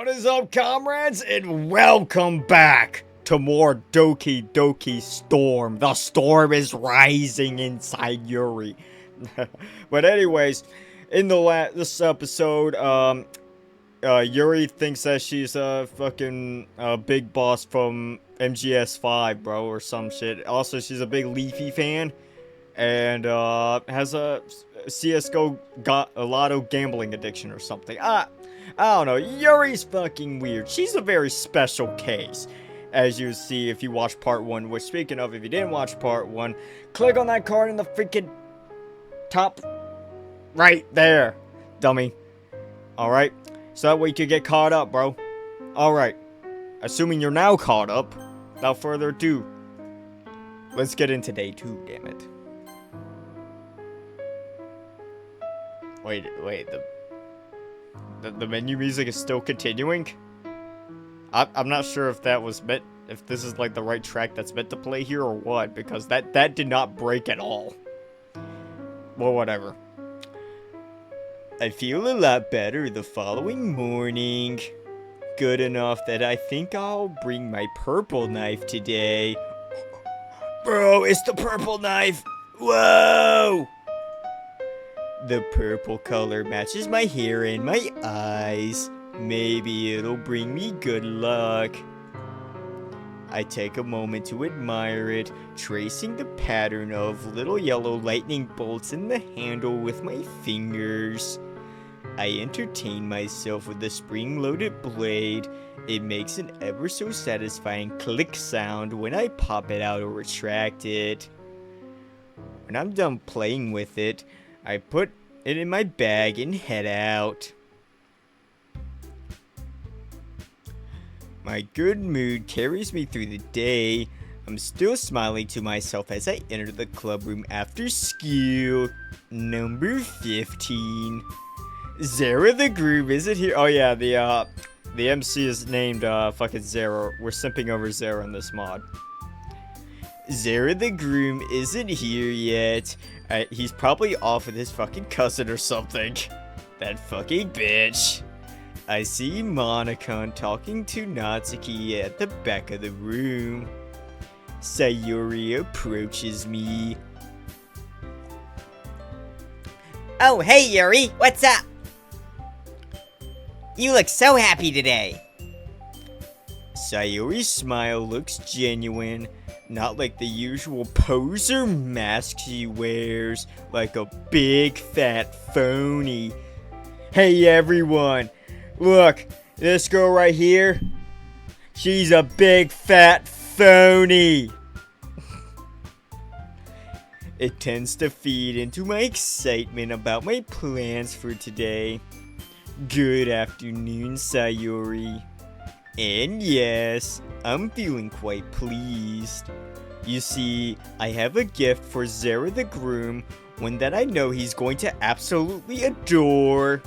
What is up, comrades, and welcome back to more Doki Doki Storm. The storm is rising inside Yuri. But anyways, in this episode, Yuri thinks that she's a fucking big boss from MGS5, bro, or some shit. Also, she's a big Leafy fan, and has a CS:GO lotto gambling addiction or something. I don't know. Yuri's fucking weird. She's a very special case, as you see if you watch part 1. Which, speaking of, if you didn't watch part 1, click on that card in the freaking top right there, dummy. Alright? So that way you could get caught up, bro. Alright. Assuming you're now caught up, without further ado, let's get into day 2, damn it. Wait, the menu music is still continuing? I'm not sure if that was meant, if this is like the right track that's meant to play here or what, because that did not break at all. Well, whatever. I feel a lot better the following morning. Good enough that I think I'll bring my purple knife today. Bro, it's the purple knife! Whoa! The purple color matches my hair and my eyes. Maybe it'll bring me good luck. I take a moment to admire it, tracing the pattern of little yellow lightning bolts in the handle with my fingers. I entertain myself with the spring-loaded blade. It makes an ever so satisfying click sound when I pop it out or retract it. When I'm done playing with it, I put it in my bag and head out. My good mood carries me through the day. I'm still smiling to myself as I enter the club room after school. Number 15. Zara the Groove isn't here. Oh yeah, the MC is named fucking Zara. We're simping over Zara in this mod. Zara the Groom isn't here yet. He's probably off with his fucking cousin or something. That fucking bitch. I see Monicon talking to Natsuki at the back of the room. Sayuri approaches me. Oh, hey Yuri, what's up? You look so happy today. Sayuri's smile looks genuine, not like the usual poser mask she wears, like a big fat phony. Hey everyone, look, this girl right here, she's a big fat phony. It tends to feed into my excitement about my plans for today. Good afternoon, Sayuri. And yes, I'm feeling quite pleased. You see, I have a gift for Zara the Groom, one that I know he's going to absolutely adore.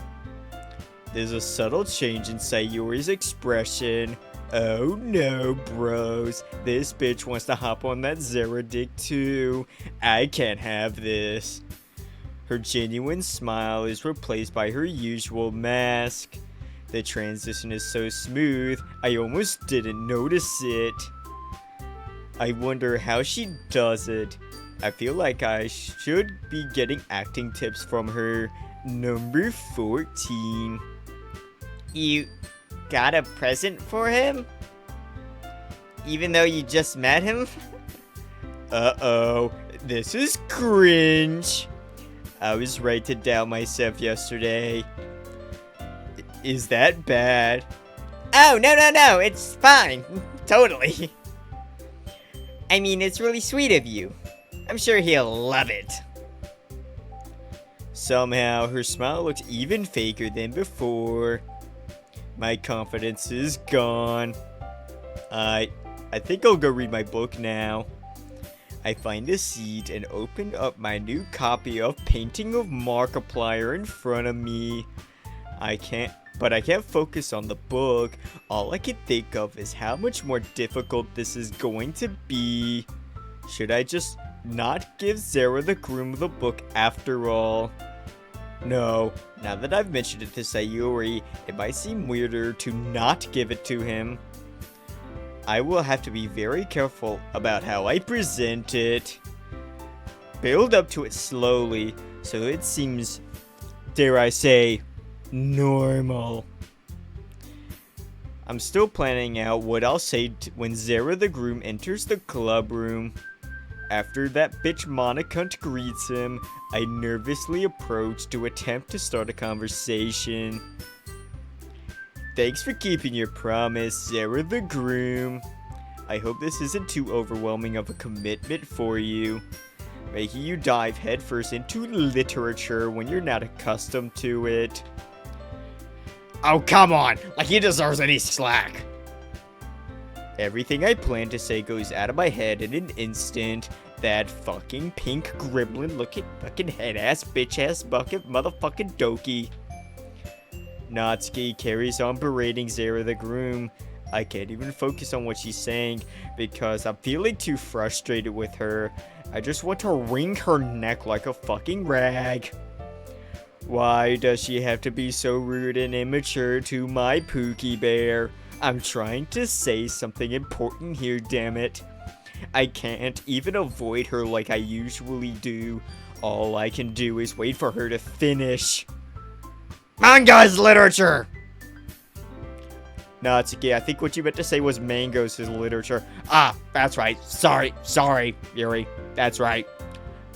There's a subtle change in Sayuri's expression. Oh no, bros. This bitch wants to hop on that Zara dick too. I can't have this. Her genuine smile is replaced by her usual mask. The transition is so smooth, I almost didn't notice it. I wonder how she does it. I feel like I should be getting acting tips from her. Number 14. You got a present for him? Even though you just met him? Uh-oh, this is cringe. I was right to doubt myself yesterday. Is that bad? Oh, no, it's fine. Totally. I mean, it's really sweet of you. I'm sure he'll love it. Somehow, her smile looks even faker than before. My confidence is gone. I think I'll go read my book now. I find a seat and open up my new copy of Painting of Markiplier in front of me. I can't focus on the book. All I can think of is how much more difficult this is going to be. Should I just not give Zara the Groom the book after all? No, now that I've mentioned it to Sayuri, it might seem weirder to not give it to him. I will have to be very careful about how I present it. Build up to it slowly, so it seems, dare I say, normal. I'm still planning out what I'll say when Zara the groom enters the club room. After that bitch Monacunt greets him, I nervously approach to attempt to start a conversation. Thanks for keeping your promise, Zara the groom. I hope this isn't too overwhelming of a commitment for you, making you dive headfirst into literature when you're not accustomed to it. Oh, come on! Like he deserves any slack! Everything I plan to say goes out of my head in an instant. That fucking pink gremlin looking fucking head ass bitch ass bucket motherfucking Doki. Natsuki carries on berating Zara the groom. I can't even focus on what she's saying because I'm feeling too frustrated with her. I just want to wring her neck like a fucking rag. Why does she have to be so rude and immature to my Pookie bear? I'm trying to say something important here, damn it. I can't even avoid her like I usually do. All I can do is wait for her to finish. Manga's literature! Natsuki, I think what you meant to say was mangoes is literature. Ah, that's right. Sorry, Yuri. That's right.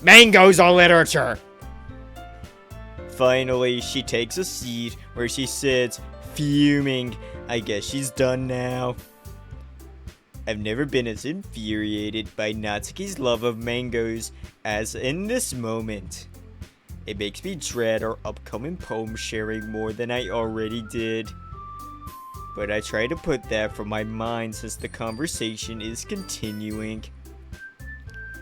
Mangoes are literature! Finally, she takes a seat where she sits, fuming. I guess she's done now. I've never been as infuriated by Natsuki's love of mangoes as in this moment. It makes me dread our upcoming poem sharing more than I already did. But I try to put that from my mind since the conversation is continuing.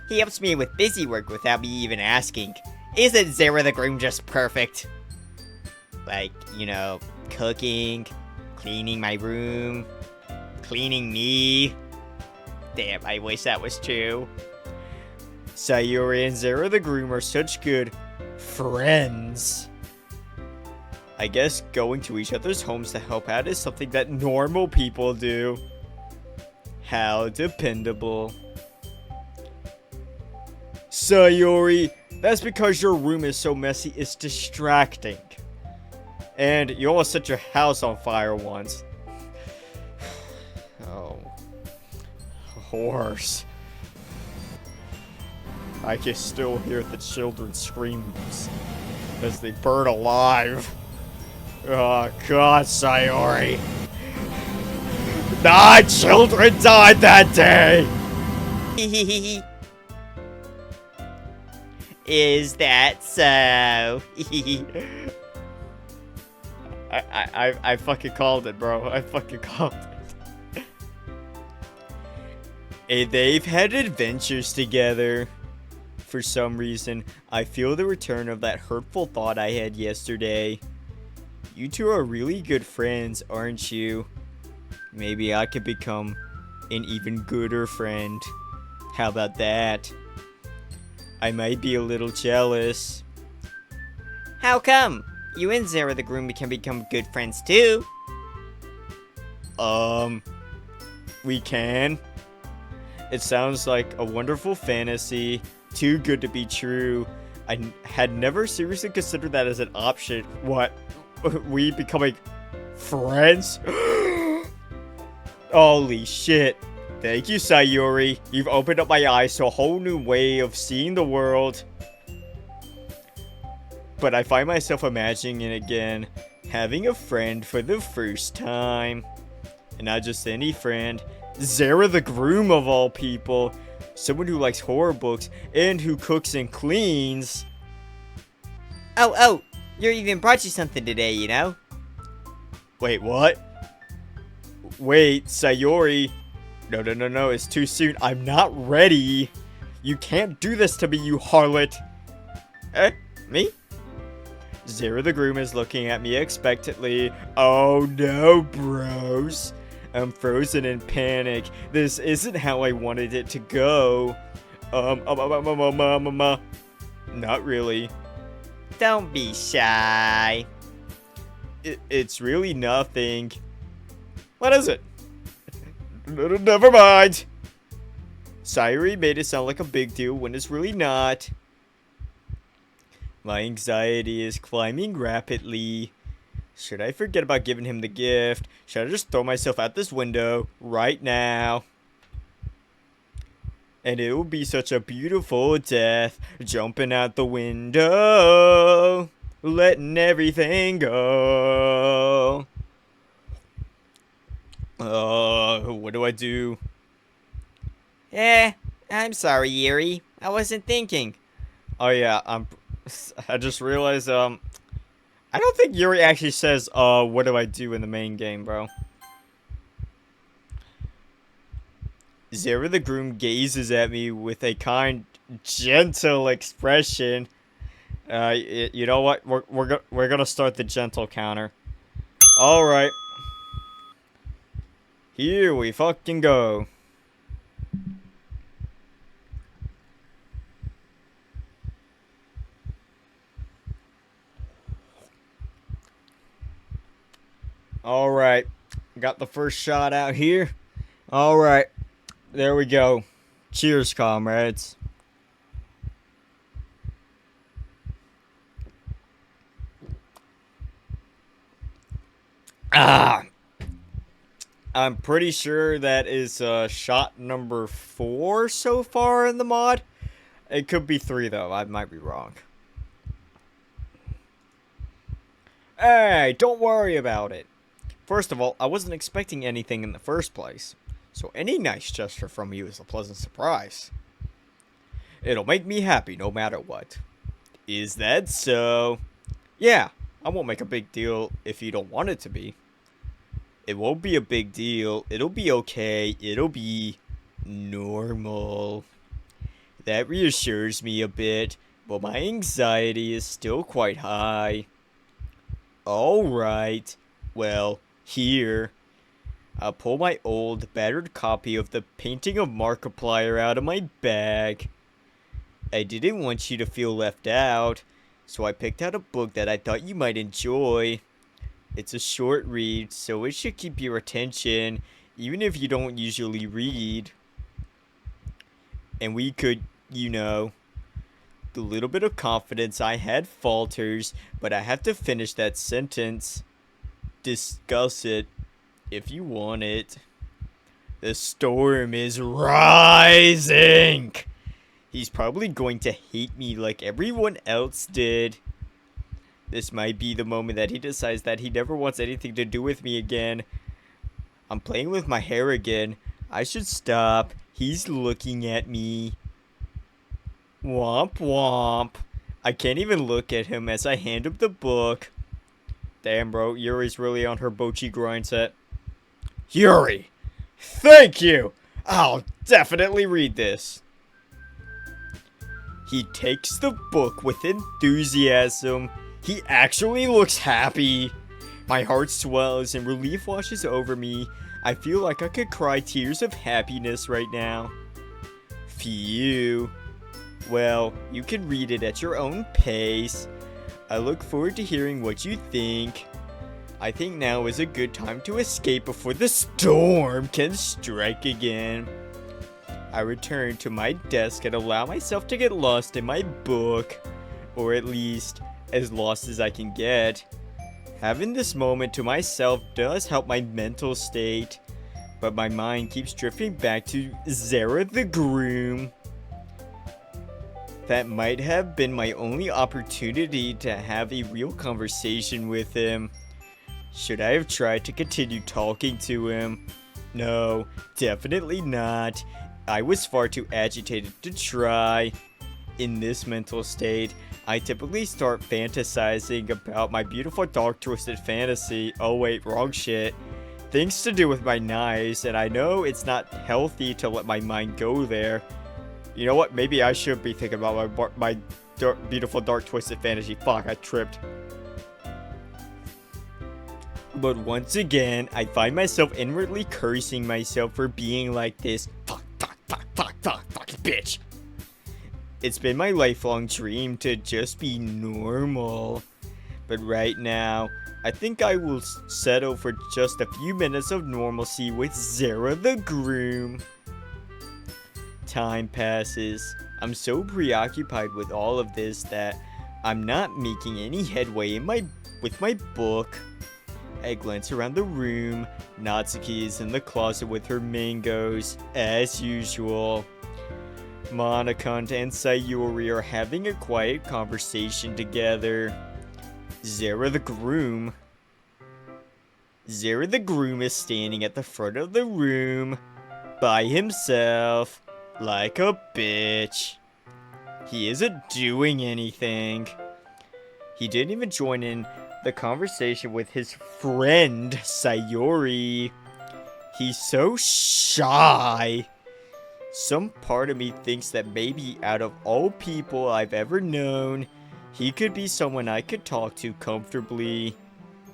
He helps me with busy work without me even asking. Isn't Zara the groom just perfect? Like, you know, cooking, cleaning my room, cleaning me. Damn, I wish that was true. Sayuri and Zara the groom are such good friends. I guess going to each other's homes to help out is something that normal people do. How dependable. Sayuri, that's because your room is so messy it's distracting. And you almost set your house on fire once. Oh. Horse. I can still hear the children's screams as they burn alive. Oh god, Sayori. 9 children died that day! Is that so? I fucking called it, bro. I fucking called it. And they've had adventures together. For some reason, I feel the return of that hurtful thought I had yesterday. You two are really good friends, aren't you? Maybe I could become an even gooder friend. How about that? I might be a little jealous. How come? You and Zara the groom can become good friends too. We can. It sounds like a wonderful fantasy. Too good to be true. I had never seriously considered that as an option. What? We becoming friends? Holy shit. Thank you, Sayuri. You've opened up my eyes to a whole new way of seeing the world. But I find myself imagining it again. Having a friend for the first time. And not just any friend. Zara the groom of all people. Someone who likes horror books and who cooks and cleans. Oh, Yuri even brought you something today, you know? Wait, what? Wait, Sayori. No, it's too soon. I'm not ready. You can't do this to me, you harlot. Me? Zara the groom is looking at me expectantly. Oh no, bros. I'm frozen in panic. This isn't how I wanted it to go. Not really. Don't be shy. It's really nothing. What is it? Never mind. Sayuri made it sound like a big deal when it's really not. My anxiety is climbing rapidly. Should I forget about giving him the gift? Should I just throw myself out this window right now? And it will be such a beautiful death, jumping out the window, letting everything go. What do I do? I'm sorry, Yuri. I wasn't thinking. Oh yeah, I just realized, I don't think Yuri actually says, what do I do in the main game, bro? Zara the groom gazes at me with a kind, gentle expression. You know what? We're gonna start the gentle counter. All right. Here we fucking go. All right. Got the first shot out here. All right. There we go. Cheers, comrades. I'm pretty sure that is shot number 4 so far in the mod. It could be 3 though. I might be wrong. Hey, don't worry about it. First of all, I wasn't expecting anything in the first place. So any nice gesture from you is a pleasant surprise. It'll make me happy no matter what. Is that so? Yeah, I won't make a big deal if you don't want it to be. It won't be a big deal. It'll be okay. It'll be normal. That reassures me a bit, but my anxiety is still quite high. Alright. Well, here. I'll pull my old, battered copy of the Painting of Markiplier out of my bag. I didn't want you to feel left out, so I picked out a book that I thought you might enjoy. It's a short read, so it should keep your attention, even if you don't usually read. And we could, you know, the little bit of confidence I had falters, but I have to finish that sentence. Discuss it. If you want it. The storm is rising! He's probably going to hate me like everyone else did. This might be the moment that he decides that he never wants anything to do with me again. I'm playing with my hair again. I should stop. He's looking at me. Womp womp. I can't even look at him as I hand him the book. Damn, bro. Yuri's really on her Bochi grind set. Yuri! Thank you! I'll definitely read this. He takes the book with enthusiasm. He actually looks happy. My heart swells and relief washes over me. I feel like I could cry tears of happiness right now. Phew. Well, you can read it at your own pace. I look forward to hearing what you think. I think now is a good time to escape before the storm can strike again. I return to my desk and allow myself to get lost in my book. Or at least, as lost as I can get. Having this moment to myself does help my mental state. But my mind keeps drifting back to Zara the groom. That might have been my only opportunity to have a real conversation with him. Should I have tried to continue talking to him? No, definitely not. I was far too agitated to try. In this mental state, I typically start fantasizing about my beautiful dark twisted fantasy. Oh wait, wrong shit. Things to do with my knives, and I know it's not healthy to let my mind go there. You know what? Maybe I should be thinking about my beautiful dark twisted fantasy. Fuck, I tripped. But once again, I find myself inwardly cursing myself for being like this. Fuck, bitch. It's been my lifelong dream to just be normal. But right now, I think I will settle for just a few minutes of normalcy with Zara the groom. Time passes. I'm so preoccupied with all of this that I'm not making any headway with my book. I glance around the room. Natsuki is in the closet with her mangoes, as usual. Monokanta and Sayuri are having a quiet conversation together. Zara the groom is standing at the front of the room by himself like a bitch. He isn't doing anything. He didn't even join in the conversation with his friend Sayuri. He's so shy. Some part of me thinks that maybe out of all people I've ever known, he could be someone I could talk to comfortably.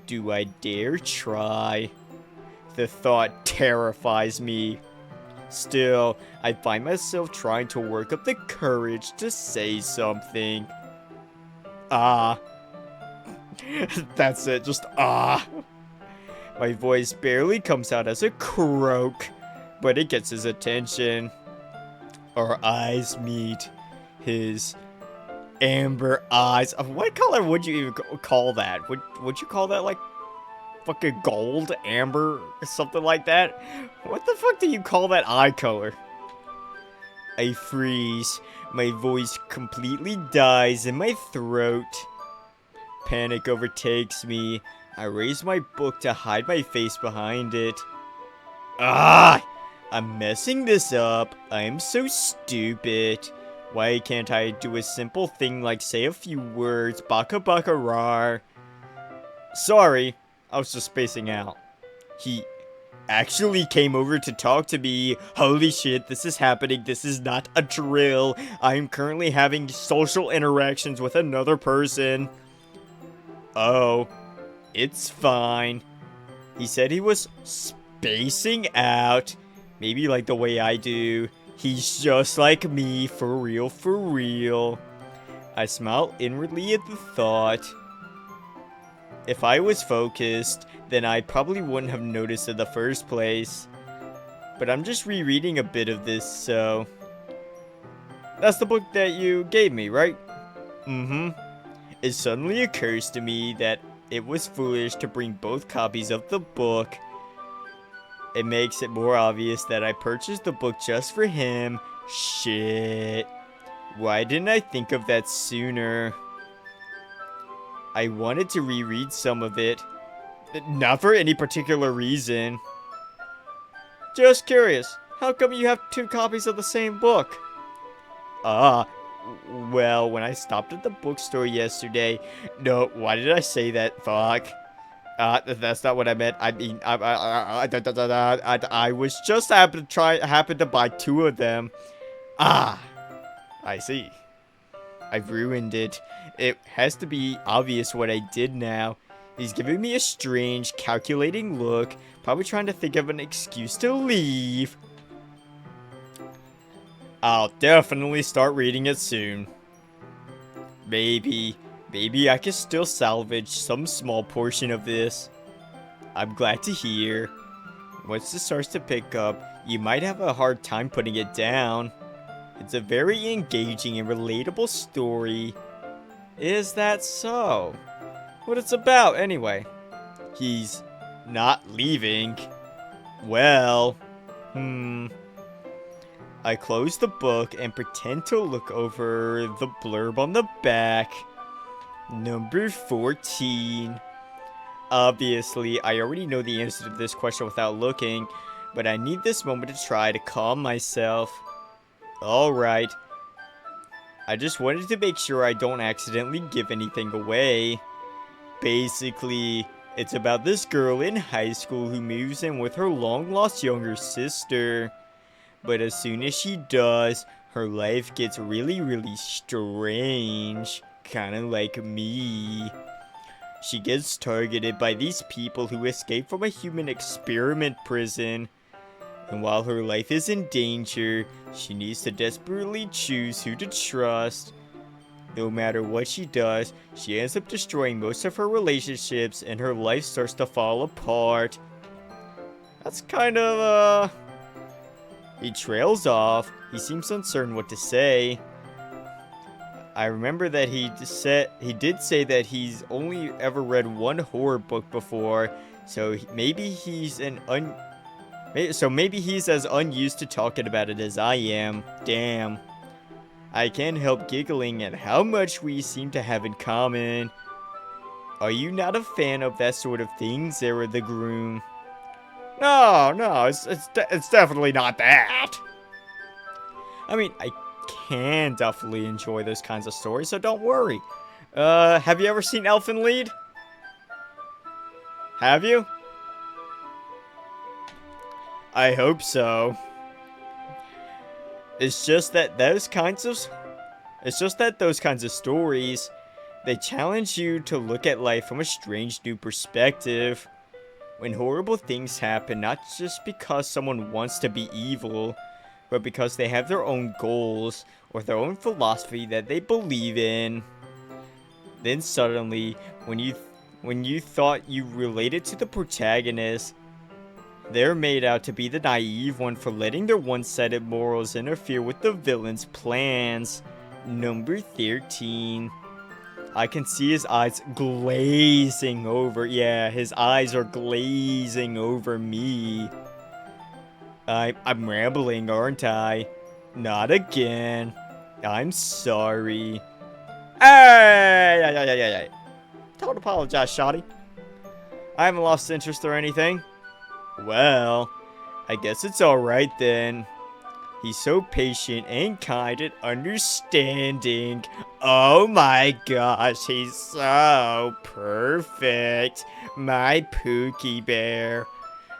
Do I dare try? The thought terrifies me. Still, I find myself trying to work up the courage to say something. Ah. That's it, just ah. My voice barely comes out as a croak, but it gets his attention. Our eyes meet. His amber eyes. What color would you even call that? Would you call that like fucking gold, amber, something like that? What the fuck do you call that eye color? I freeze. My voice completely dies in my throat. Panic overtakes me. I raise my book to hide my face behind it. Ah! I'm messing this up. I am so stupid. Why can't I do a simple thing like say a few words? Baka baka rar. Sorry, I was just spacing out. He actually came over to talk to me. Holy shit, this is happening. This is not a drill. I am currently having social interactions with another person. Oh, it's fine. He said he was spacing out. Maybe like the way I do. He's just like me, for real, for real. I smile inwardly at the thought. If I was focused, then I probably wouldn't have noticed in the first place. But I'm just rereading a bit of this, so... That's the book that you gave me, right? Mm-hmm. It suddenly occurs to me that it was foolish to bring both copies of the book. It makes it more obvious that I purchased the book just for him. Shit. Why didn't I think of that sooner? I wanted to reread some of it. Not for any particular reason. Just curious, how come you have 2 copies of the same book? Well, when I stopped at the bookstore yesterday... No, why did I say that? Fuck. That's not what I meant. I mean, I was just happened to buy 2 of them. Ah, I see. I've ruined it. It has to be obvious what I did now. He's giving me a strange, calculating look, probably trying to think of an excuse to leave. I'll definitely start reading it soon. Maybe I can still salvage some small portion of this. I'm glad to hear. Once this starts to pick up, you might have a hard time putting it down. It's a very engaging and relatable story. Is that so? What it's about, anyway? He's not leaving. Well, I close the book and pretend to look over the blurb on the back. Number 14. Obviously, I already know the answer to this question without looking, but I need this moment to try to calm myself. Alright. I just wanted to make sure I don't accidentally give anything away. Basically, it's about this girl in high school who moves in with her long-lost younger sister. But as soon as she does, her life gets really, really strange. Kinda like me. She gets targeted by these people who escape from a human experiment prison. And while her life is in danger, she needs to desperately choose who to trust. No matter what she does, she ends up destroying most of her relationships and her life starts to fall apart. That's kind of, He trails off. He seems uncertain what to say. I remember that he did say that he's only ever read one horror book before, so maybe he's maybe he's as unused to talking about it as I am. Damn. I can't help giggling at how much we seem to have in common. Are you not a fan of that sort of thing, Zara the Groom? No, it's definitely not that. I mean, I can definitely enjoy those kinds of stories, so don't worry. Have you ever seen Elfen Lied? Have you? I hope so. It's just that those kinds of stories, they challenge you to look at life from a strange new perspective. When horrible things happen, not just because someone wants to be evil, but because they have their own goals or their own philosophy that they believe in. Then suddenly, when you thought you related to the protagonist, they're made out to be the naive one for letting their one-sided morals interfere with the villain's plans. Number 13. I can see his eyes glazing over. Yeah, his eyes are glazing over me. I'm rambling, aren't I? Not again. I'm sorry. Hey! Don't apologize, Shotty. I haven't lost interest or anything. Well, I guess it's alright then. He's so patient and kind and understanding. Oh my gosh, he's so perfect. My Pookie bear.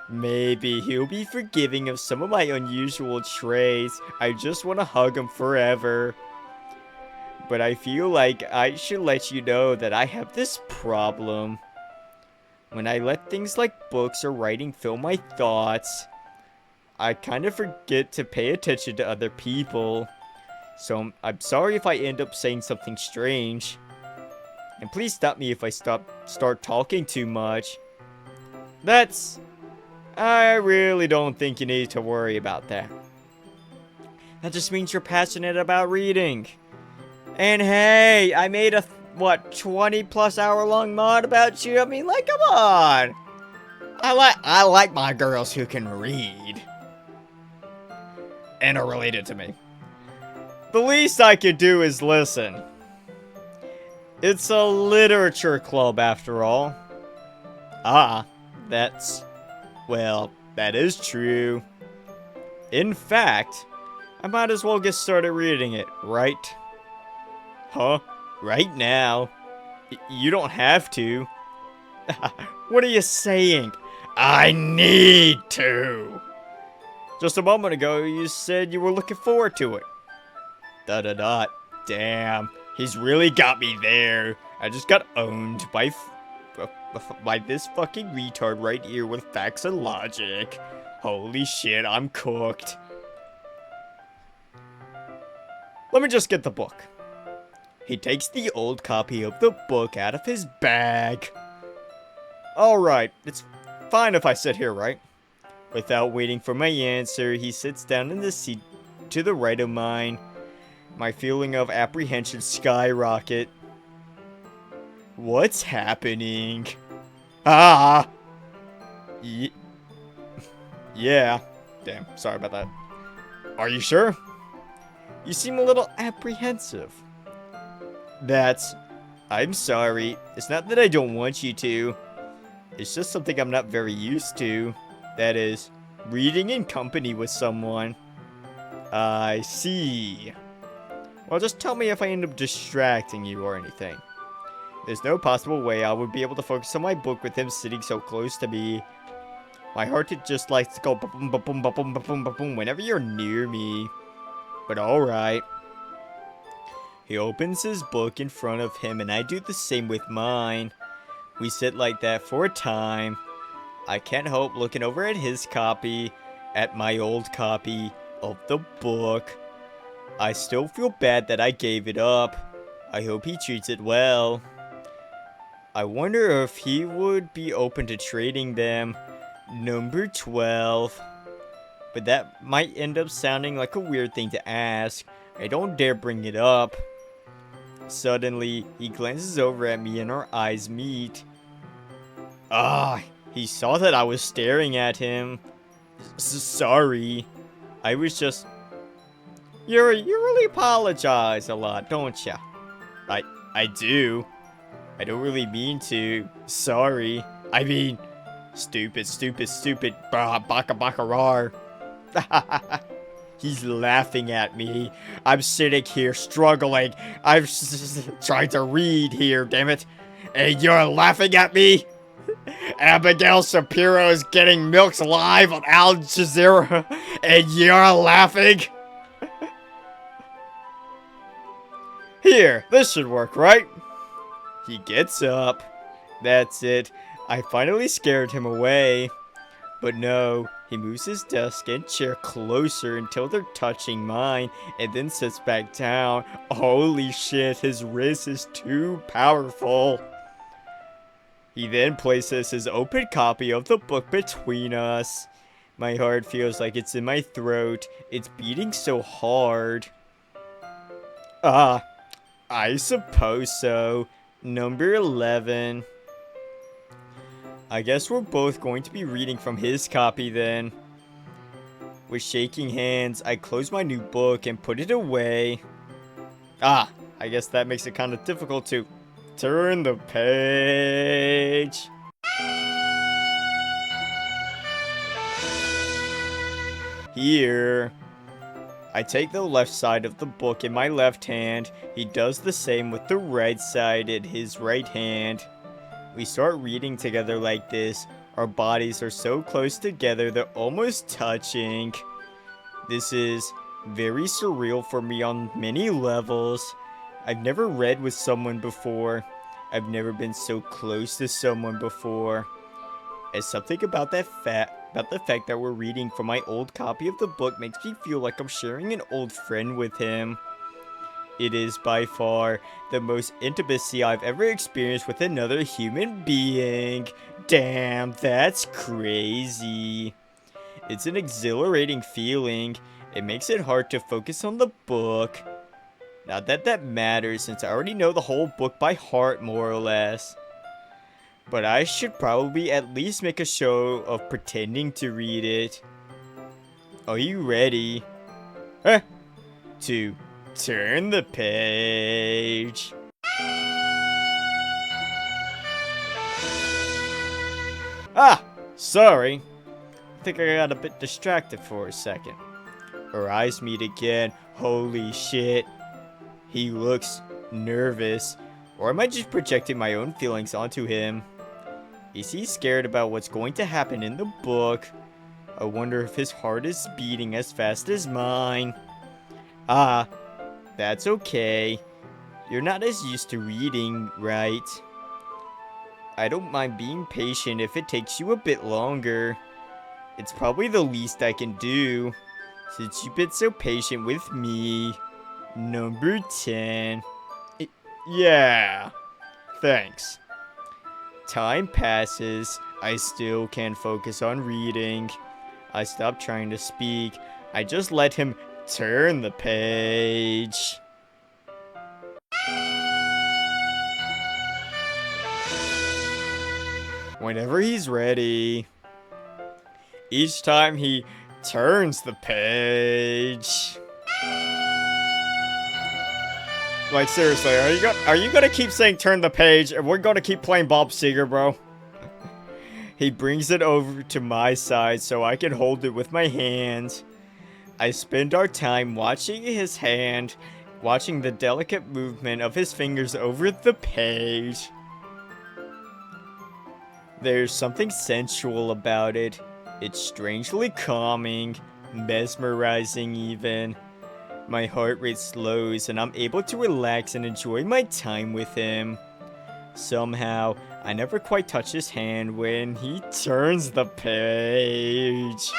Maybe he'll be forgiving of some of my unusual traits. I just want to hug him forever. But I feel like I should let you know that I have this problem. When I let things like books or writing fill my thoughts, I kind of forget to pay attention to other people. So I'm sorry if I end up saying something strange. And please stop me if I start talking too much. I really don't think you need to worry about that. That just means you're passionate about reading. And hey, I made a 20+ hour long mod about you. I mean, like, come on. I like my girls who can read and are related to me. The least I could do is listen. It's a literature club after all. That is true. In fact, I might as well get started reading it, right? Huh? Right now. You don't have to. What are you saying? I need to. Just a moment ago, you said you were looking forward to it. Damn, he's really got me there. I just got owned by this fucking retard right here with facts and logic. Holy shit, I'm cooked. Let me just get the book. He takes the old copy of the book out of his bag. Alright, it's fine if I sit here, right? Without waiting for my answer, he sits down in the seat to the right of mine. My feeling of apprehension skyrocket. What's happening? Yeah. Damn, sorry about that. Are you sure? You seem a little apprehensive. I'm sorry. It's not that I don't want you to. It's just something I'm not very used to. That is, reading in company with someone. I see. Well, just tell me if I end up distracting you or anything. There's no possible way I would be able to focus on my book with him sitting so close to me. My heart just likes to go ba-boom, ba-boom, ba-boom, ba-boom, ba-boom whenever you're near me. But alright. He opens his book in front of him and I do the same with mine. We sit like that for a time. I can't help looking over at his copy at my old copy of the book. I still feel bad that I gave it up. I hope he treats it well. I wonder if he would be open to trading them. Number 12. But that might end up sounding like a weird thing to ask. I don't dare bring it up. Suddenly, he glances over at me and our eyes meet. He saw that I was staring at him. Sorry. I was just... Yuri, you really apologize a lot, don't ya? I do. I don't really mean to. Sorry. I mean... Stupid. Baka baka rar. He's laughing at me. I'm sitting here struggling. I'm trying to read here, damn it. And you're laughing at me? Abigail Shapiro is getting milked live on Al Jazeera, and you're laughing? Here, this should work, right? He gets up. That's it. I finally scared him away. But no, he moves his desk and chair closer until they're touching mine, and then sits back down. Holy shit, his wrist is too powerful. He then places his open copy of the book between us. My heart feels like it's in my throat. It's beating so hard. I suppose so. Number 11. I guess we're both going to be reading from his copy then. With shaking hands, I close my new book and put it away. I guess that makes it kind of difficult to turn the page. Here. I take the left side of the book in my left hand. He does the same with the right side in his right hand. We start reading together like this. Our bodies are so close together they're almost touching. This is very surreal for me on many levels. I've never read with someone before. I've never been so close to someone before. And something about the fact that we're reading from my old copy of the book makes me feel like I'm sharing an old friend with him. It is by far the most intimacy I've ever experienced with another human being. Damn, that's crazy. It's an exhilarating feeling. It makes it hard to focus on the book. Not that that matters, since I already know the whole book by heart, more or less. But I should probably at least make a show of pretending to read it. Are you ready? To turn the page. Sorry. I think I got a bit distracted for a second. Our eyes meet again. Holy shit. He looks nervous. Or am I just projecting my own feelings onto him? Is he scared about what's going to happen in the book? I wonder if his heart is beating as fast as mine. That's okay. You're not as used to reading, right? I don't mind being patient if it takes you a bit longer. It's probably the least I can do, since you've been so patient with me. Number 10. Yeah, thanks. Time passes. I still can't focus on reading. I stop trying to speak. I just let him turn the page. Whenever he's ready. Each time he turns the page. Like, seriously, are you gonna keep saying turn the page and we're gonna keep playing Bob Seger, bro? He brings it over to my side so I can hold it with my hands. I spend our time watching his hand, watching the delicate movement of his fingers over the page. There's something sensual about it. It's strangely calming, mesmerizing even. My heart rate slows and I'm able to relax and enjoy my time with him. Somehow, I never quite touch his hand when he turns the page.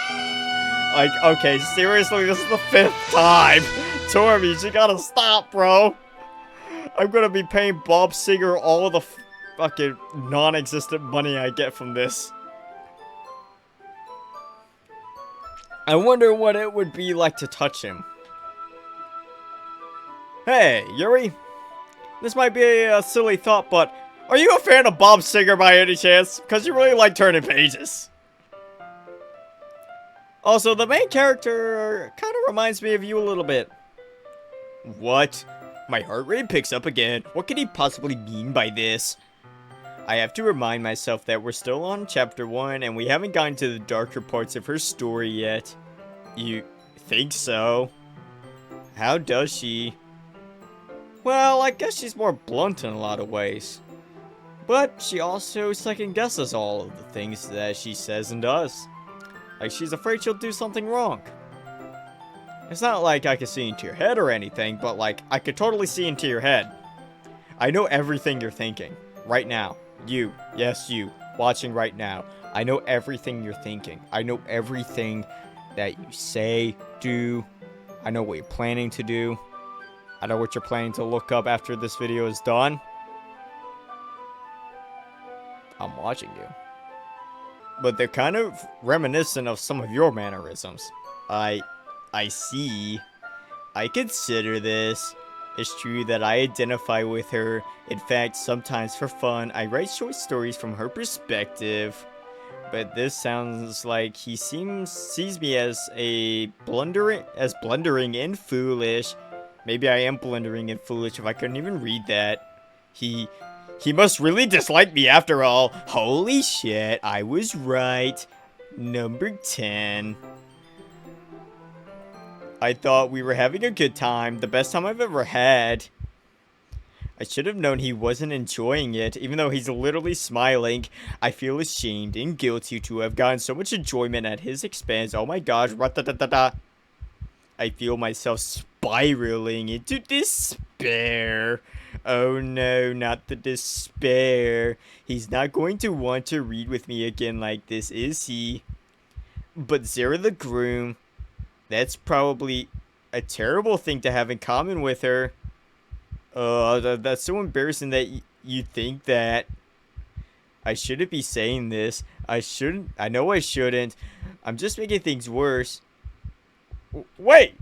Like, okay, seriously, this is the 5th time. Tormies, you gotta stop, bro. I'm gonna be paying Bob Singer all the fucking non-existent money I get from this. I wonder what it would be like to touch him. Hey, Yuri. This might be a silly thought, but are you a fan of Bob Singer by any chance? Because you really like turning pages. Also, the main character kind of reminds me of you a little bit. What? My heart rate picks up again. What could he possibly mean by this? I have to remind myself that we're still on chapter 1 and we haven't gotten to the darker parts of her story yet. You think so? How does she? Well, I guess she's more blunt in a lot of ways. But she also second guesses all of the things that she says and does. Like she's afraid she'll do something wrong. It's not like I can see into your head or anything, but like, I could totally see into your head. I know everything you're thinking. Right now. You. Yes, you. Watching right now. I know everything you're thinking. I know everything that you say, do. I know what you're planning to do. I know what you're planning to look up after this video is done. I'm watching you. But they're kind of reminiscent of some of your mannerisms. I see. I consider this. It's true that I identify with her. In fact, sometimes for fun, I write short stories from her perspective. But this sounds like he sees me as blundering and foolish. Maybe I am blundering and foolish if I couldn't even read that. He must really dislike me after all. Holy shit, I was right. Number 10. I thought we were having a good time, the best time I've ever had. I should have known he wasn't enjoying it, even though he's literally smiling. I feel ashamed and guilty to have gotten so much enjoyment at his expense. Oh my gosh, ra-da-da-da-da. I feel myself spiraling into despair. Oh no, not the despair. He's not going to want to read with me again like this, is he? But Zara the groom, that's probably a terrible thing to have in common with her. That's so embarrassing that you think that. I shouldn't be saying this. I know I shouldn't. I'm just making things worse. Wait!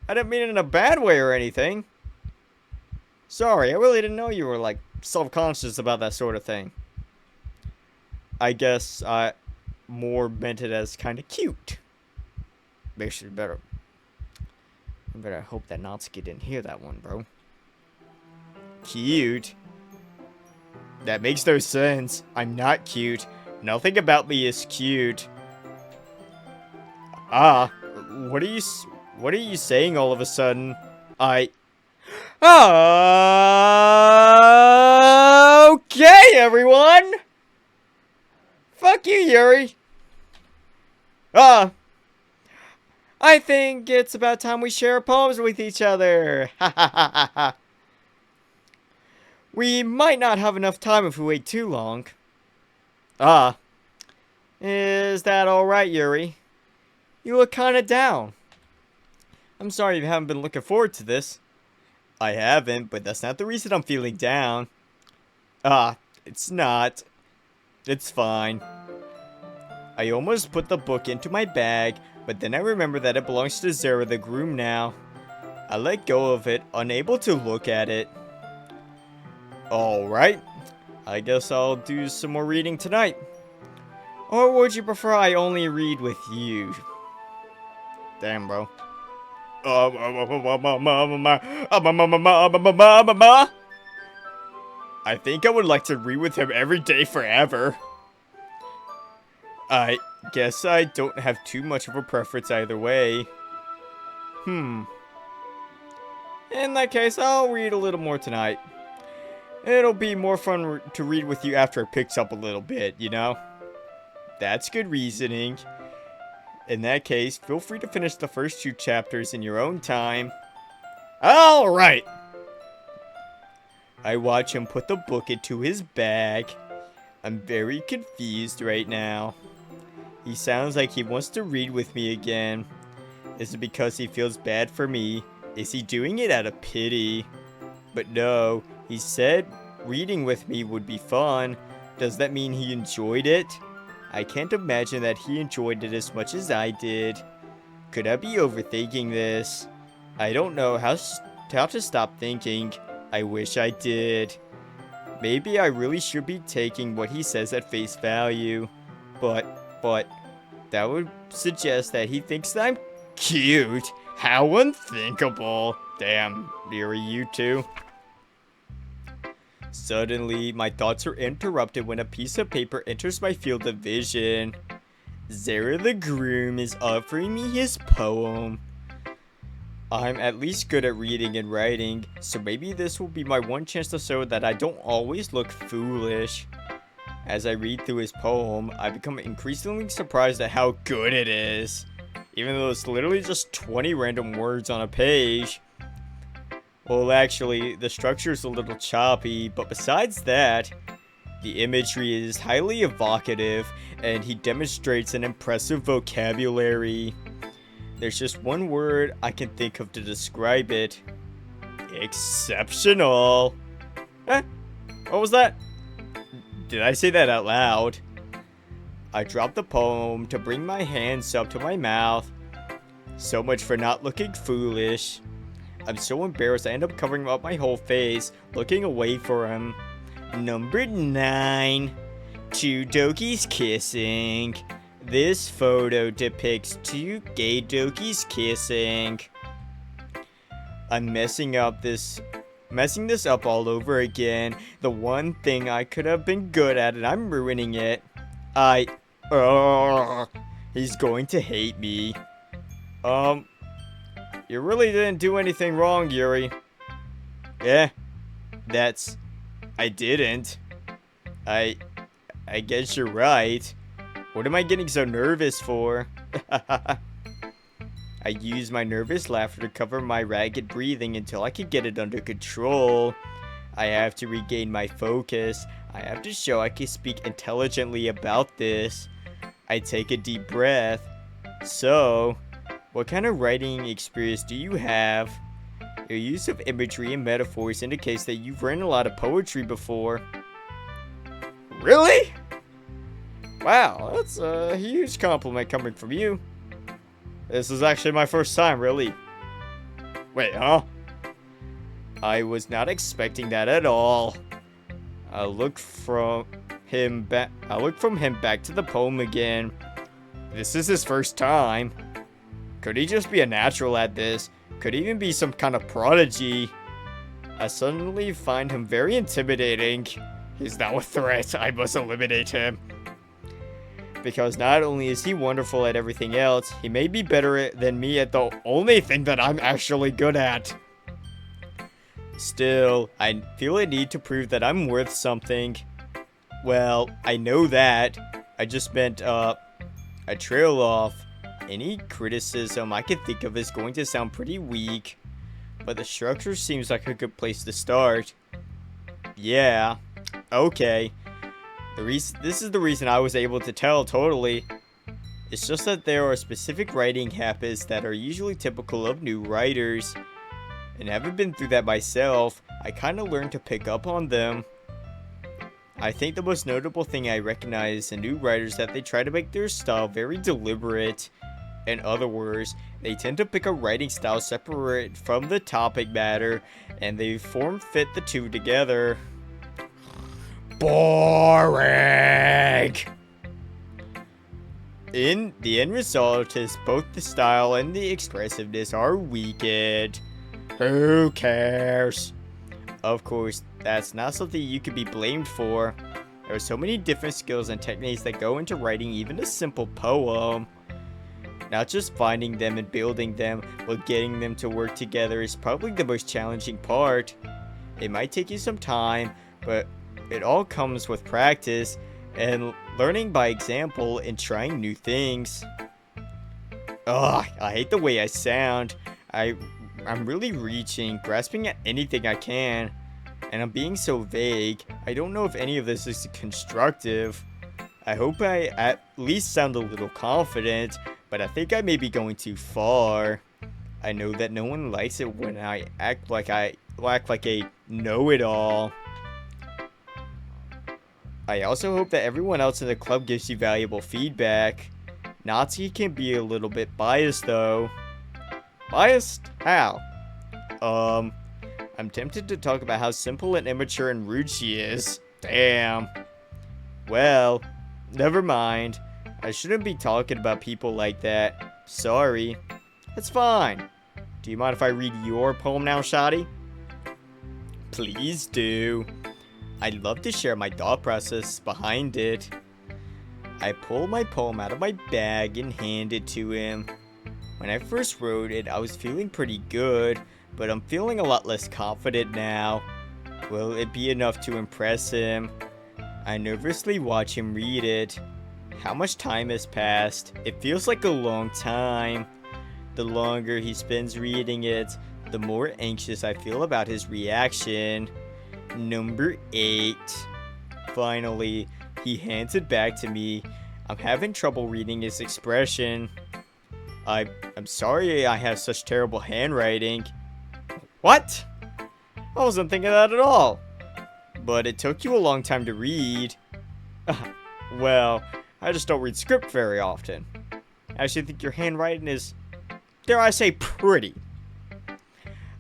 I didn't mean it in a bad way or anything. Sorry, I really didn't know you were, like, self-conscious about that sort of thing. I guess I more meant it as kind of cute. Basically, better hope that Natsuki didn't hear that one, bro. Cute? That makes no sense. I'm not cute. Nothing about me is cute. Ah, what are you saying all of a sudden? Okay, everyone! Fuck you, Yuri! I think it's about time we share poems with each other. Ha ha ha ha ha. We might not have enough time if we wait too long. Is that alright, Yuri? You look kinda down. I'm sorry you haven't been looking forward to this. I haven't, but that's not the reason I'm feeling down. It's not. It's fine. I almost put the book into my bag, but then I remember that it belongs to Zara the groom now. I let go of it, unable to look at it. Alright, I guess I'll do some more reading tonight. Or would you prefer I only read with you? Damn, bro. I think I would like to read with him every day forever. I guess I don't have too much of a preference either way. In that case, I'll read a little more tonight. It'll be more fun to read with you after it picks up a little bit, you know? That's good reasoning. In that case, feel free to finish the first 2 chapters in your own time. Alright! I watch him put the book into his bag. I'm very confused right now. He sounds like he wants to read with me again. Is it because he feels bad for me? Is he doing it out of pity? But no, he said reading with me would be fun. Does that mean he enjoyed it? I can't imagine that he enjoyed it as much as I did. Could I be overthinking this? I don't know how to stop thinking. I wish I did. Maybe I really should be taking what he says at face value. But, that would suggest that he thinks that I'm cute. How unthinkable. Damn, Yuri, you too. Suddenly, my thoughts are interrupted when a piece of paper enters my field of vision. Zara the groom is offering me his poem. I'm at least good at reading and writing, so maybe this will be my one chance to show that I don't always look foolish. As I read through his poem, I become increasingly surprised at how good it is, even though it's literally just 20 random words on a page. Well, actually, the structure is a little choppy, but besides that, the imagery is highly evocative, and he demonstrates an impressive vocabulary. There's just one word I can think of to describe it. Exceptional. What was that? Did I say that out loud? I dropped the poem to bring my hands up to my mouth. So much for not looking foolish. I'm so embarrassed I end up covering up my whole face, looking away from him. Number 9. 2 Dokis kissing. This photo depicts 2 gay Dokis kissing. I'm messing this up all over again. The one thing I could have been good at, and I'm ruining it. He's going to hate me. You really didn't do anything wrong, Yuri. Yeah, I didn't. I guess you're right. What am I getting so nervous for? I use my nervous laughter to cover my ragged breathing until I can get it under control. I have to regain my focus. I have to show I can speak intelligently about this. I take a deep breath. So, what kind of writing experience do you have? Your use of imagery and metaphors indicates that you've written a lot of poetry before. Really? Wow, that's a huge compliment coming from you. This is actually my first time, really. Wait, huh? I was not expecting that at all. I look from him back to the poem again. This is his first time. Could he just be a natural at this? Could he even be some kind of prodigy? I suddenly find him very intimidating. He's now a threat. I must eliminate him. Because not only is he wonderful at everything else, he may be better than me at the only thing that I'm actually good at. Still, I feel a need to prove that I'm worth something. Well, I know that. I just meant, I trail off. Any criticism I can think of is going to sound pretty weak, but the structure seems like a good place to start. Yeah, okay. This is the reason I was able to tell totally. It's just that there are specific writing habits that are usually typical of new writers. And having been through that myself, I kind of learned to pick up on them. I think the most notable thing I recognize in new writers is that they try to make their style very deliberate. In other words, they tend to pick a writing style separate from the topic matter, and they form-fit the two together. Boring! The end result is both the style and the expressiveness are weakened. Who cares? Of course, that's not something you could be blamed for. There are so many different skills and techniques that go into writing even a simple poem. Not just finding them and building them, but getting them to work together is probably the most challenging part. It might take you some time, but it all comes with practice and learning by example and trying new things. Ugh, I hate the way I sound. I'm really reaching, grasping at anything I can, and I'm being so vague. I don't know if any of this is constructive. I hope I at least sound a little confident, but I think I may be going too far. I know that no one likes it when I act like a know-it-all. I also hope that everyone else in the club gives you valuable feedback. Natsuki can be a little bit biased though. Biased? How? I'm tempted to talk about how simple and immature and rude she is. Damn. Well, never mind. I shouldn't be talking about people like that. Sorry. It's fine. Do you mind if I read your poem now, Shotty? Please do. I'd love to share my thought process behind it. I pull my poem out of my bag and hand it to him. When I first wrote it, I was feeling pretty good, but I'm feeling a lot less confident now. Will it be enough to impress him? I nervously watch him read it. How much time has passed? It feels like a long time. The longer he spends reading it, the more anxious I feel about his reaction. Number 8. Finally, he hands it back to me. I'm having trouble reading his expression. I'm sorry I have such terrible handwriting. What? I wasn't thinking that at all. But it took you a long time to read. Well, I just don't read script very often. I actually think your handwriting is, dare I say, pretty.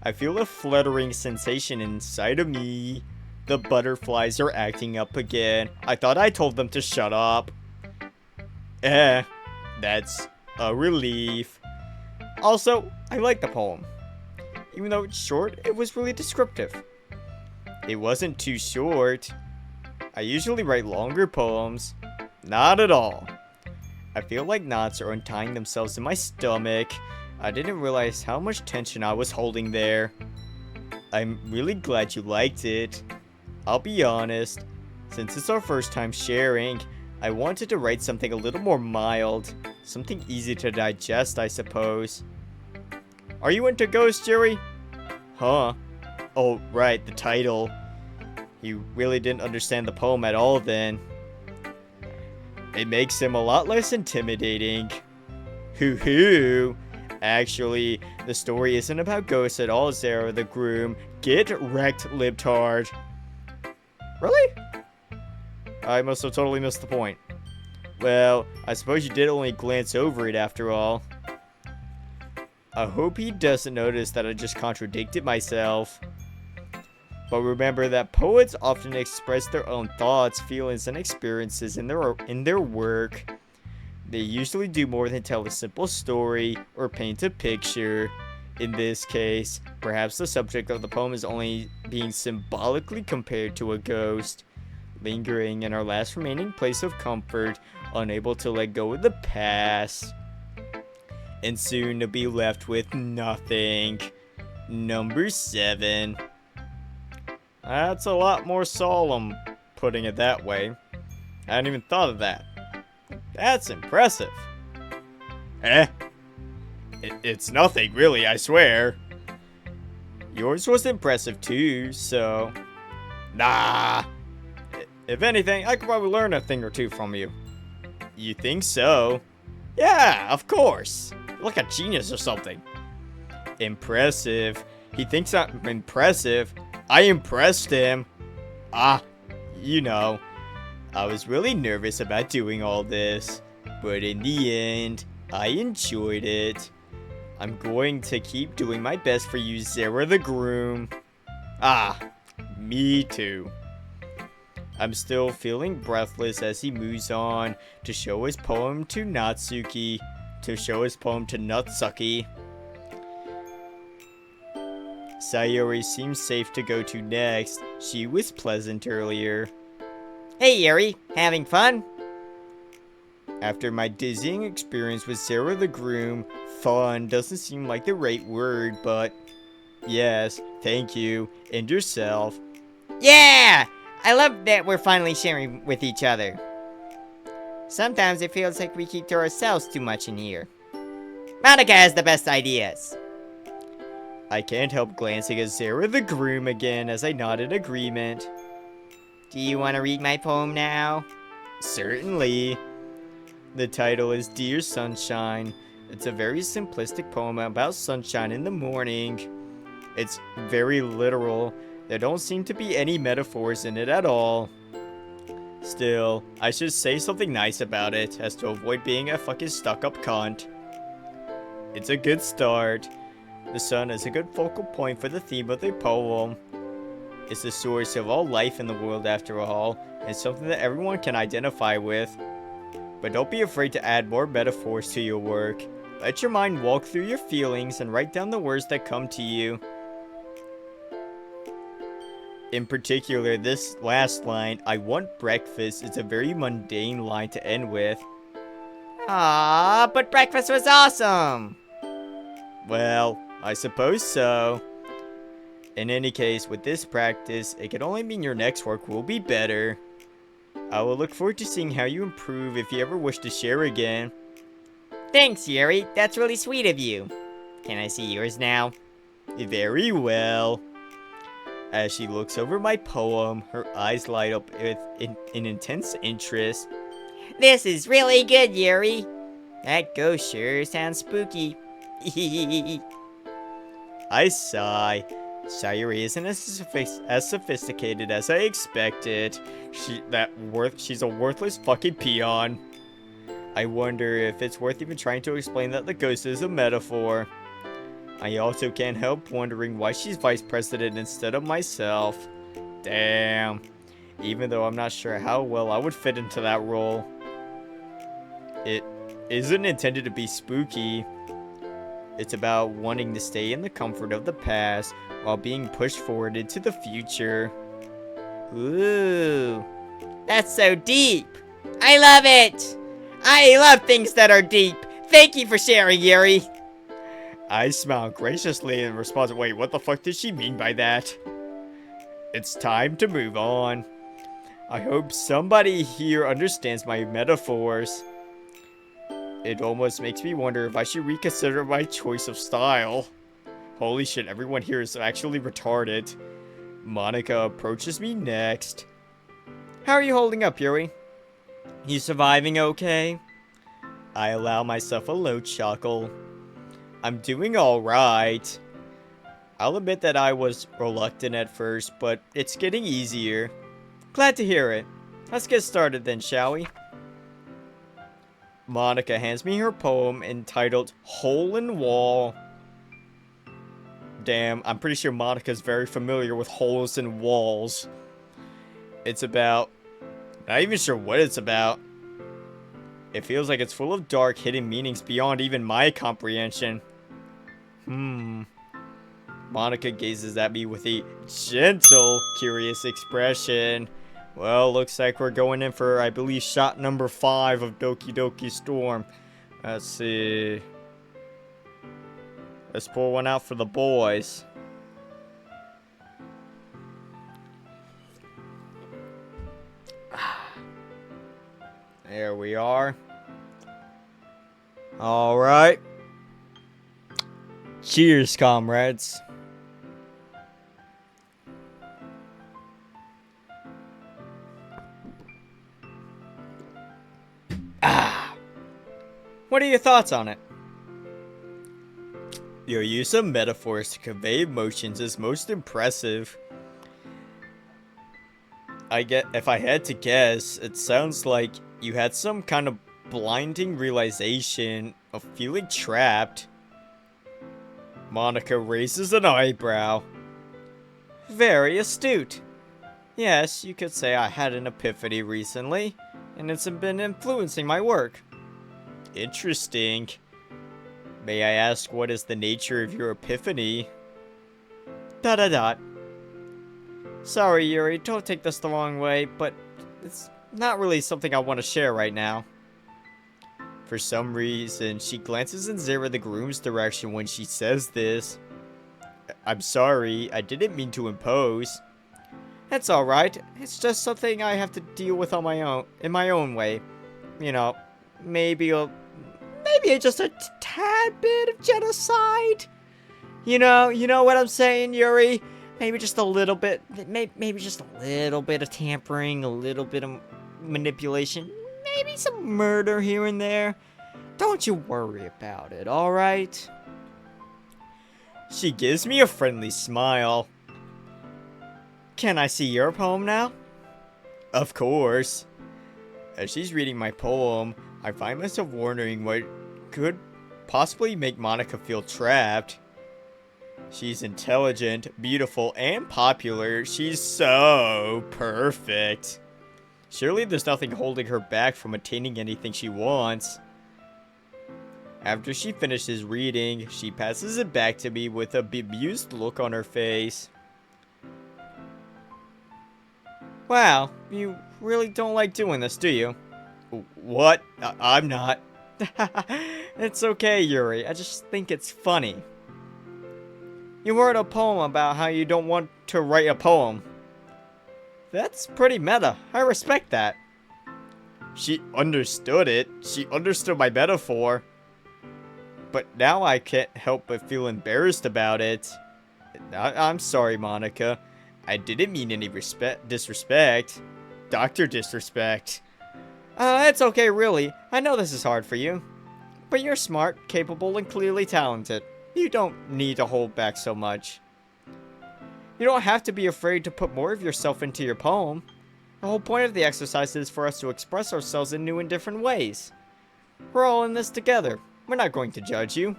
I feel a fluttering sensation inside of me. The butterflies are acting up again. I thought I told them to shut up. That's a relief. Also, I like the poem. Even though it's short, it was really descriptive. It wasn't too short. I usually write longer poems. Not at all. I feel like knots are untying themselves in my stomach. I didn't realize how much tension I was holding there. I'm really glad you liked it. I'll be honest, since it's our first time sharing, I wanted to write something a little more mild. Something easy to digest, I suppose. Are you into ghosts, Yuri? Huh? Oh, right, the title. You really didn't understand the poem at all then. It makes him a lot less intimidating. Hoo hoo. Actually, the story isn't about ghosts at all, Zara the groom. Get wrecked, libtard. Really? I must have totally missed the point. Well, I suppose you did only glance over it after all. I hope he doesn't notice that I just contradicted myself. But remember that poets often express their own thoughts, feelings, and experiences in their work. They usually do more than tell a simple story or paint a picture. In this case, perhaps the subject of the poem is only being symbolically compared to a ghost, lingering in our last remaining place of comfort, unable to let go of the past, and soon to be left with nothing. Number 7. That's a lot more solemn, putting it that way. I hadn't even thought of that. That's impressive. It's nothing, really, I swear. Yours was impressive too, so... Nah. If anything, I could probably learn a thing or two from you. You think so? Yeah, of course. You're like a genius or something. Impressive. He thinks I'm impressive. I impressed him. You know. I was really nervous about doing all this, but in the end, I enjoyed it. I'm going to keep doing my best for you, Zara the groom. Me too. I'm still feeling breathless as he moves on to show his poem to Natsuki, Nutsuki. Sayori seems safe to go to next. She was pleasant earlier. Hey, Yuri, having fun? After my dizzying experience with Zara the groom, fun doesn't seem like the right word, but yes, thank you, and yourself. Yeah! I love that we're finally sharing with each other. Sometimes it feels like we keep to ourselves too much in here. Monica has the best ideas. I can't help glancing at Zara the groom again as I nod in agreement. Do you want to read my poem now? Certainly. The title is Dear Sunshine. It's a very simplistic poem about sunshine in the morning. It's very literal. There don't seem to be any metaphors in it at all. Still, I should say something nice about it, as to avoid being a fucking stuck-up cunt. It's a good start. The sun is a good focal point for the theme of the poem. It's the source of all life in the world after all, and something that everyone can identify with. But don't be afraid to add more metaphors to your work. Let your mind walk through your feelings and write down the words that come to you. In particular, this last line, I want breakfast, is a very mundane line to end with. Ah, but breakfast was awesome! Well, I suppose so. In any case, with this practice, it can only mean your next work will be better. I will look forward to seeing how you improve if you ever wish to share again. Thanks, Yuri. That's really sweet of you. Can I see yours now? Very well. As she looks over my poem, her eyes light up with an intense interest. This is really good, Yuri. That ghost sure sounds spooky. I sigh. Sayuri isn't as sophisticated as I expected. She's a worthless fucking peon. I wonder if it's worth even trying to explain that the ghost is a metaphor. I also can't help wondering why she's vice president instead of myself. Damn. Even though I'm not sure how well I would fit into that role. It isn't intended to be spooky. It's about wanting to stay in the comfort of the past while being pushed forward into the future. Ooh, that's so deep. I love it. I love things that are deep. Thank you for sharing, Yuri. I smile graciously in response. Wait, what the fuck did she mean by that? It's time to move on. I hope somebody here understands my metaphors. It almost makes me wonder if I should reconsider my choice of style. Holy shit, everyone here is actually retarded. Monica approaches me next. How are you holding up, Yuri? You surviving okay? I allow myself a low chuckle. I'm doing alright. I'll admit that I was reluctant at first, but it's getting easier. Glad to hear it. Let's get started then, shall we? Monica hands me her poem entitled Hole in Wall. Damn, I'm pretty sure Monica's very familiar with holes in walls. It's about... not even sure what it's about. It feels like it's full of dark, hidden meanings beyond even my comprehension. Monica gazes at me with a gentle, curious expression. Well, looks like we're going in for, I believe, shot number 5 of Doki Doki Storm. Let's see. Let's pour one out for the boys. There we are. Alright. Cheers, comrades. What are your thoughts on it? Your use of metaphors to convey emotions is most impressive. If I had to guess, it sounds like you had some kind of blinding realization of feeling trapped. Monica raises an eyebrow. Very astute. Yes, you could say I had an epiphany recently, and it's been influencing my work. Interesting. May I ask what is the nature of your epiphany? ... Sorry, Yuri, don't take this the wrong way, but it's not really something I want to share right now. For some reason, she glances in Zera the Groom's direction when she says this. I'm sorry, I didn't mean to impose. That's alright, it's just something I have to deal with on my own, in my own way. You know, maybe just a tad bit of genocide. You know what I'm saying, Yuri? Maybe just a little bit, maybe just a little bit of tampering, a little bit of manipulation. maybe some murder here and there. Don't you worry about it, alright? She gives me a friendly smile. Can I see your poem now? Of course. As she's reading my poem, I find myself wondering what could possibly make Monica feel trapped. She's intelligent, beautiful, and popular. She's so perfect. Surely there's nothing holding her back from attaining anything she wants. After she finishes reading, she passes it back to me with a bemused look on her face. Wow, you really don't like doing this, do you? What? I'm not. It's okay, Yuri. I just think it's funny. You wrote a poem about how you don't want to write a poem. That's pretty meta. I respect that. She understood it. She understood my metaphor. But now I can't help but feel embarrassed about it. I'm sorry, Monica. I didn't mean any disrespect. Dr. Disrespect. It's okay, really. I know this is hard for you. But you're smart, capable, and clearly talented. You don't need to hold back so much. You don't have to be afraid to put more of yourself into your poem. The whole point of the exercise is for us to express ourselves in new and different ways. We're all in this together. We're not going to judge you.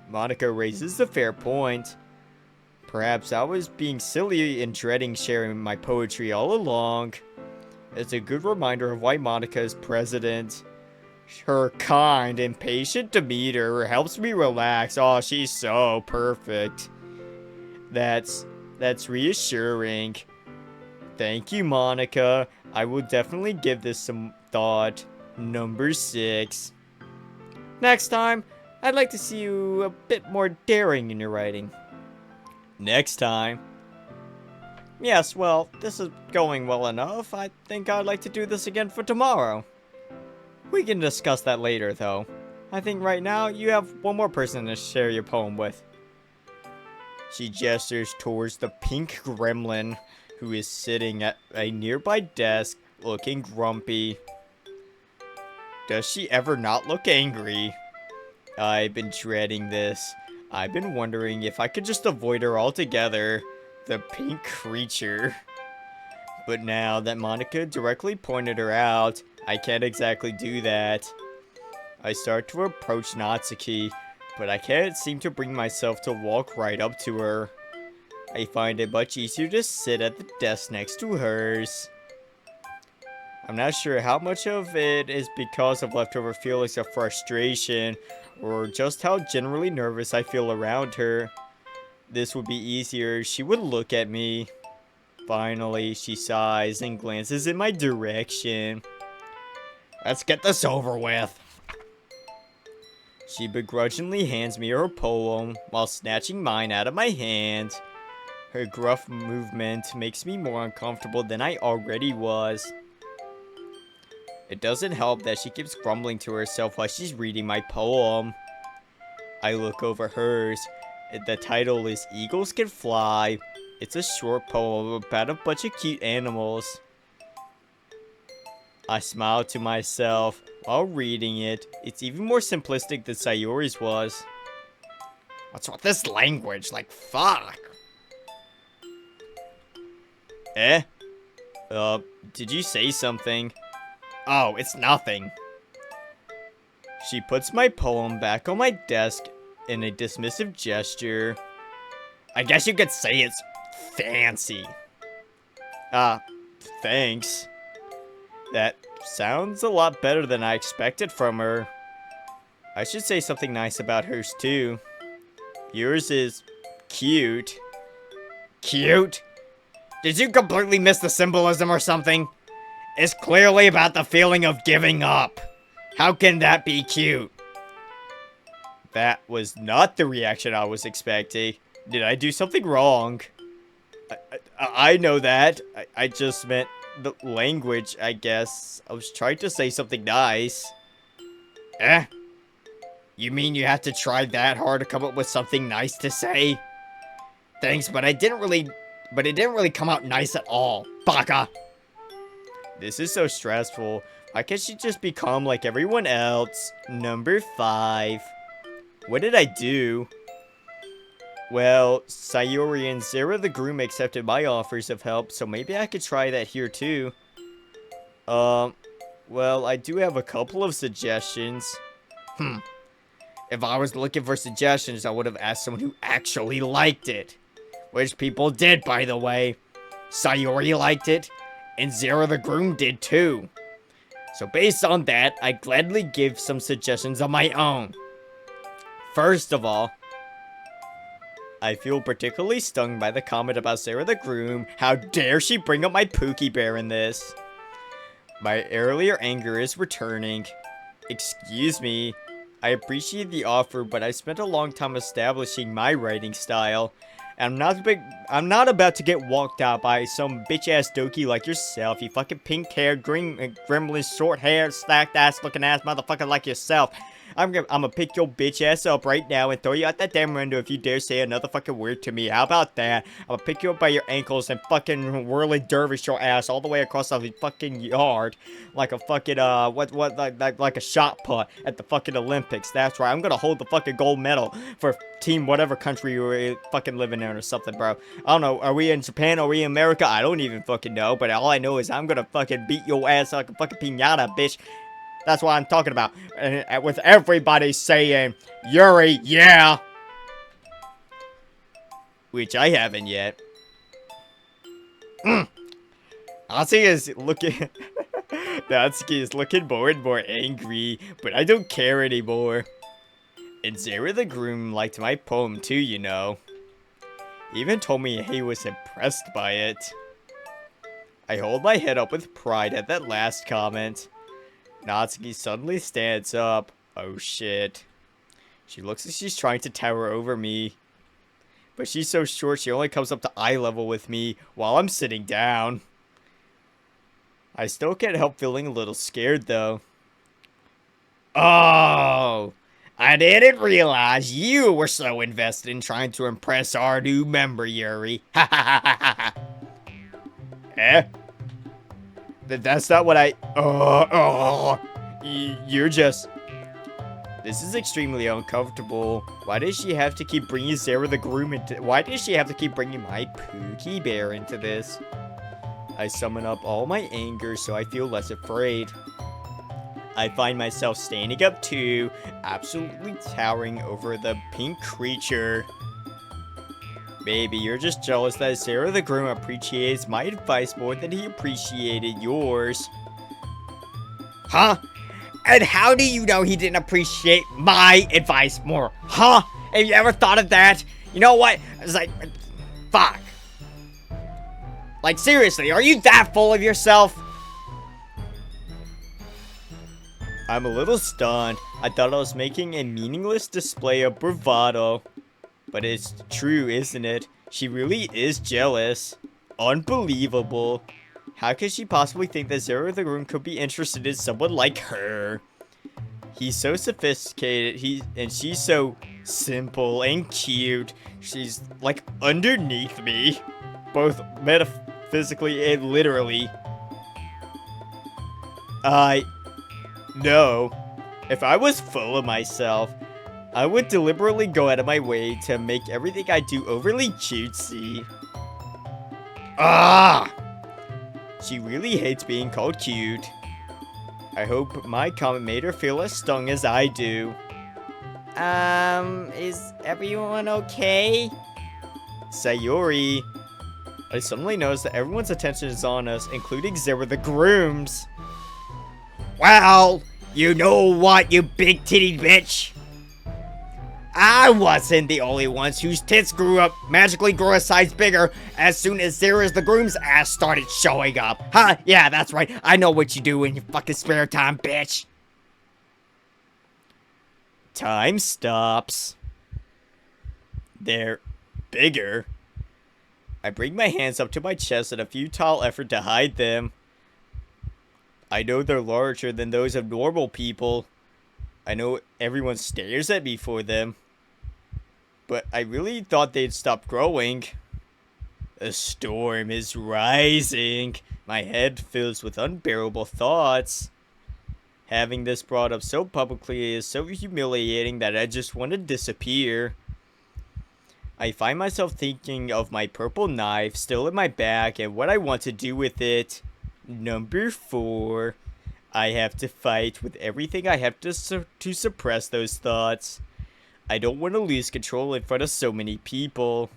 Monica raises a fair point. Perhaps I was being silly and dreading sharing my poetry all along. It's a good reminder of why Monica is president. Her kind and patient demeanor helps me relax. Oh, she's so perfect. That's reassuring. Thank you, Monica. I will definitely give this some thought. Number 6. Next time, I'd like to see you a bit more daring in your writing. Next time. Yes, well, this is going well enough. I think I'd like to do this again for tomorrow. We can discuss that later, though. I think right now, you have one more person to share your poem with. She gestures towards the pink gremlin, who is sitting at a nearby desk, looking grumpy. Does she ever not look angry? I've been dreading this. I've been wondering if I could just avoid her altogether. The pink creature. But now that Monica directly pointed her out, I can't exactly do that. I start to approach Natsuki, but I can't seem to bring myself to walk right up to her. I find it much easier to sit at the desk next to hers. I'm not sure how much of it is because of leftover feelings of frustration, or just how generally nervous I feel around her. This would be easier if she would look at me. Finally, she sighs and glances in my direction. Let's get this over with. She begrudgingly hands me her poem while snatching mine out of my hand. Her gruff movement makes me more uncomfortable than I already was. It doesn't help that she keeps grumbling to herself while she's reading my poem. I look over hers. The title is Eagles Can Fly. It's a short poem about a bunch of cute animals. I smile to myself while reading it. It's even more simplistic than Sayori's was. What's with this language? Like, fuck. Did you say something? Oh, it's nothing. She puts my poem back on my desk in a dismissive gesture. I guess you could say it's fancy. Thanks. That sounds a lot better than I expected from her. I should say something nice about hers too. Yours is cute. Cute? Did you completely miss the symbolism or something? It's clearly about the feeling of giving up. How can that be cute? That was not the reaction I was expecting. Did I do something wrong? I know that. I just meant the language, I guess. I was trying to say something nice. You mean you have to try that hard to come up with something nice to say? Thanks, but it didn't really come out nice at all, baka. This is so stressful. Why can't she just be calm like everyone else? Number 5. What did I do? Well, Sayori and Zera the groom accepted my offers of help, so maybe I could try that here too. Well, I do have a couple of suggestions. If I was looking for suggestions, I would have asked someone who actually liked it. Which people did, by the way. Sayori liked it, and Zera the groom did too. So based on that, I gladly give some suggestions of my own. First of all, I feel particularly stung by the comment about Zera the groom. How dare she bring up my Pookie bear in this? My earlier anger is returning. Excuse me. I appreciate the offer, but I spent a long time establishing my writing style. And I'm not about to get walked out by some bitch-ass Doki like yourself, you fucking pink-haired, gremlin, short-haired, stacked-ass looking ass motherfucker like yourself. I'm gonna pick your bitch ass up right now and throw you out that damn window if you dare say another fucking word to me. How about that? I'm gonna pick you up by your ankles and fucking whirly dervish your ass all the way across the fucking yard like a fucking like a shot put at the fucking Olympics. That's right. I'm gonna hold the fucking gold medal for team whatever country you're fucking living in or something, bro. I don't know. Are we in Japan? Are we in America? I don't even fucking know. But all I know is I'm gonna fucking beat your ass like a fucking piñata, bitch. That's what I'm talking about. And with everybody saying, Yuri, yeah. Which I haven't yet. Natsuki is looking... Natsuki is looking more and more angry. But I don't care anymore. And Zera the groom liked my poem too, you know. He even told me he was impressed by it. I hold my head up with pride at that last comment. Natsuki suddenly stands up. Oh shit. She looks like she's trying to tower over me. But she's so short she only comes up to eye level with me while I'm sitting down. I still can't help feeling a little scared though. Oh! I didn't realize you were so invested in trying to impress our new member, Yuri. Ha ha ha ha ha. Eh? That's not what I... You're just... This is extremely uncomfortable. Why does she have to keep bringing Zera the groom into... Why does she have to keep bringing my Pookie bear into this? I summon up all my anger so I feel less afraid. I find myself standing up too, absolutely towering over the pink creature. Baby, you're just jealous that Zera the groom appreciates my advice more than he appreciated yours. Huh? And how do you know he didn't appreciate my advice more? Huh? Have you ever thought of that? You know what? It's like, fuck. Like, seriously, are you that full of yourself? I'm a little stunned. I thought I was making a meaningless display of bravado. But it's true, isn't it? She really is jealous. Unbelievable. How could she possibly think that Zera the groom could be interested in someone like her? He's so sophisticated, and she's so simple and cute. She's like underneath me. Both metaphysically and literally. No. If I was full of myself, I would deliberately go out of my way to make everything I do overly cutesy. Ah! She really hates being called cute. I hope my comment made her feel as stung as I do. Is everyone okay? Sayori. I suddenly notice that everyone's attention is on us, including Zera the grooms. Well, you know what, you big-titted bitch? I wasn't the only ones whose tits magically grew a size bigger as soon as Zera's the groom's ass started showing up. Huh? Yeah, that's right. I know what you do in your fucking spare time, bitch. Time stops. They're bigger. I bring my hands up to my chest in a futile effort to hide them. I know they're larger than those of normal people. I know everyone stares at me for them. But I really thought they'd stop growing. A storm is rising. My head fills with unbearable thoughts. Having this brought up so publicly is so humiliating that I just want to disappear. I find myself thinking of my purple knife still in my bag and what I want to do with it. Number 4. I have to fight with everything I have to suppress those thoughts. I don't want to lose control in front of so many people.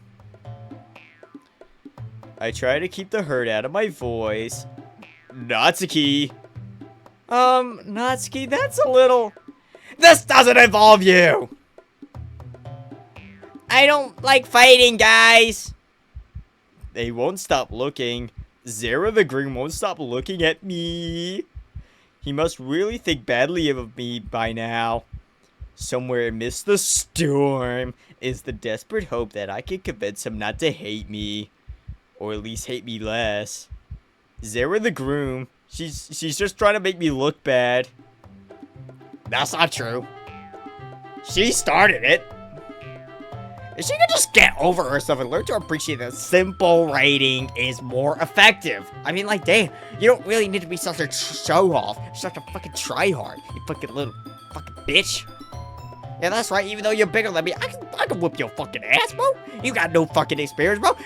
I try to keep the hurt out of my voice. Natsuki! Natsuki, that's a little... This doesn't involve you! I don't like fighting, guys. They won't stop looking. Zera the Groom won't stop looking at me. He must really think badly of me by now. Somewhere amidst the storm is the desperate hope that I can convince him not to hate me. Or at least hate me less. Zera the Groom, she's just trying to make me look bad. That's not true. She started it. If she could just get over herself and learn to appreciate that simple writing is more effective. I mean, like, damn, you don't really need to be such a show-off. Such a fucking tryhard, you fucking little fucking bitch. Yeah, that's right, even though you're bigger than me, I can whoop your fucking ass, bro. You got no fucking experience, bro.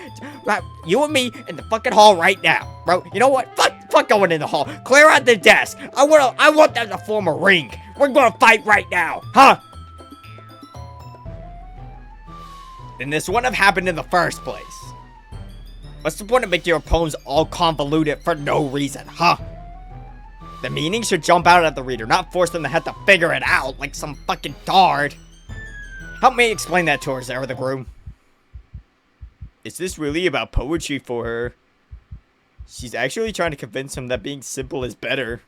Right, you and me in the fucking hall right now, bro. You know what? Fuck going in the hall. Clear out the desk. I want them to form a ring. We're gonna fight right now, huh? Then this wouldn't have happened in the first place. What's the point of making your poems all convoluted for no reason, huh? The meaning should jump out at the reader, not force them to have to figure it out like some fucking tard. Help me explain that to her, Zera the Groom. Is this really about poetry for her? She's actually trying to convince him that being simple is better.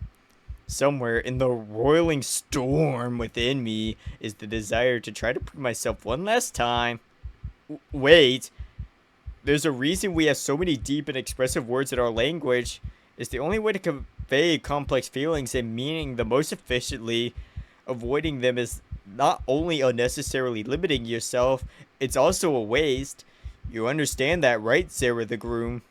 Somewhere in the roiling storm within me is the desire to try to prove myself one last time. Wait, there's a reason we have so many deep and expressive words in our language. It's the only way to convey complex feelings and meaning the most efficiently. Avoiding them is not only unnecessarily limiting yourself, it's also a waste. You understand that, right, Zera the Groom?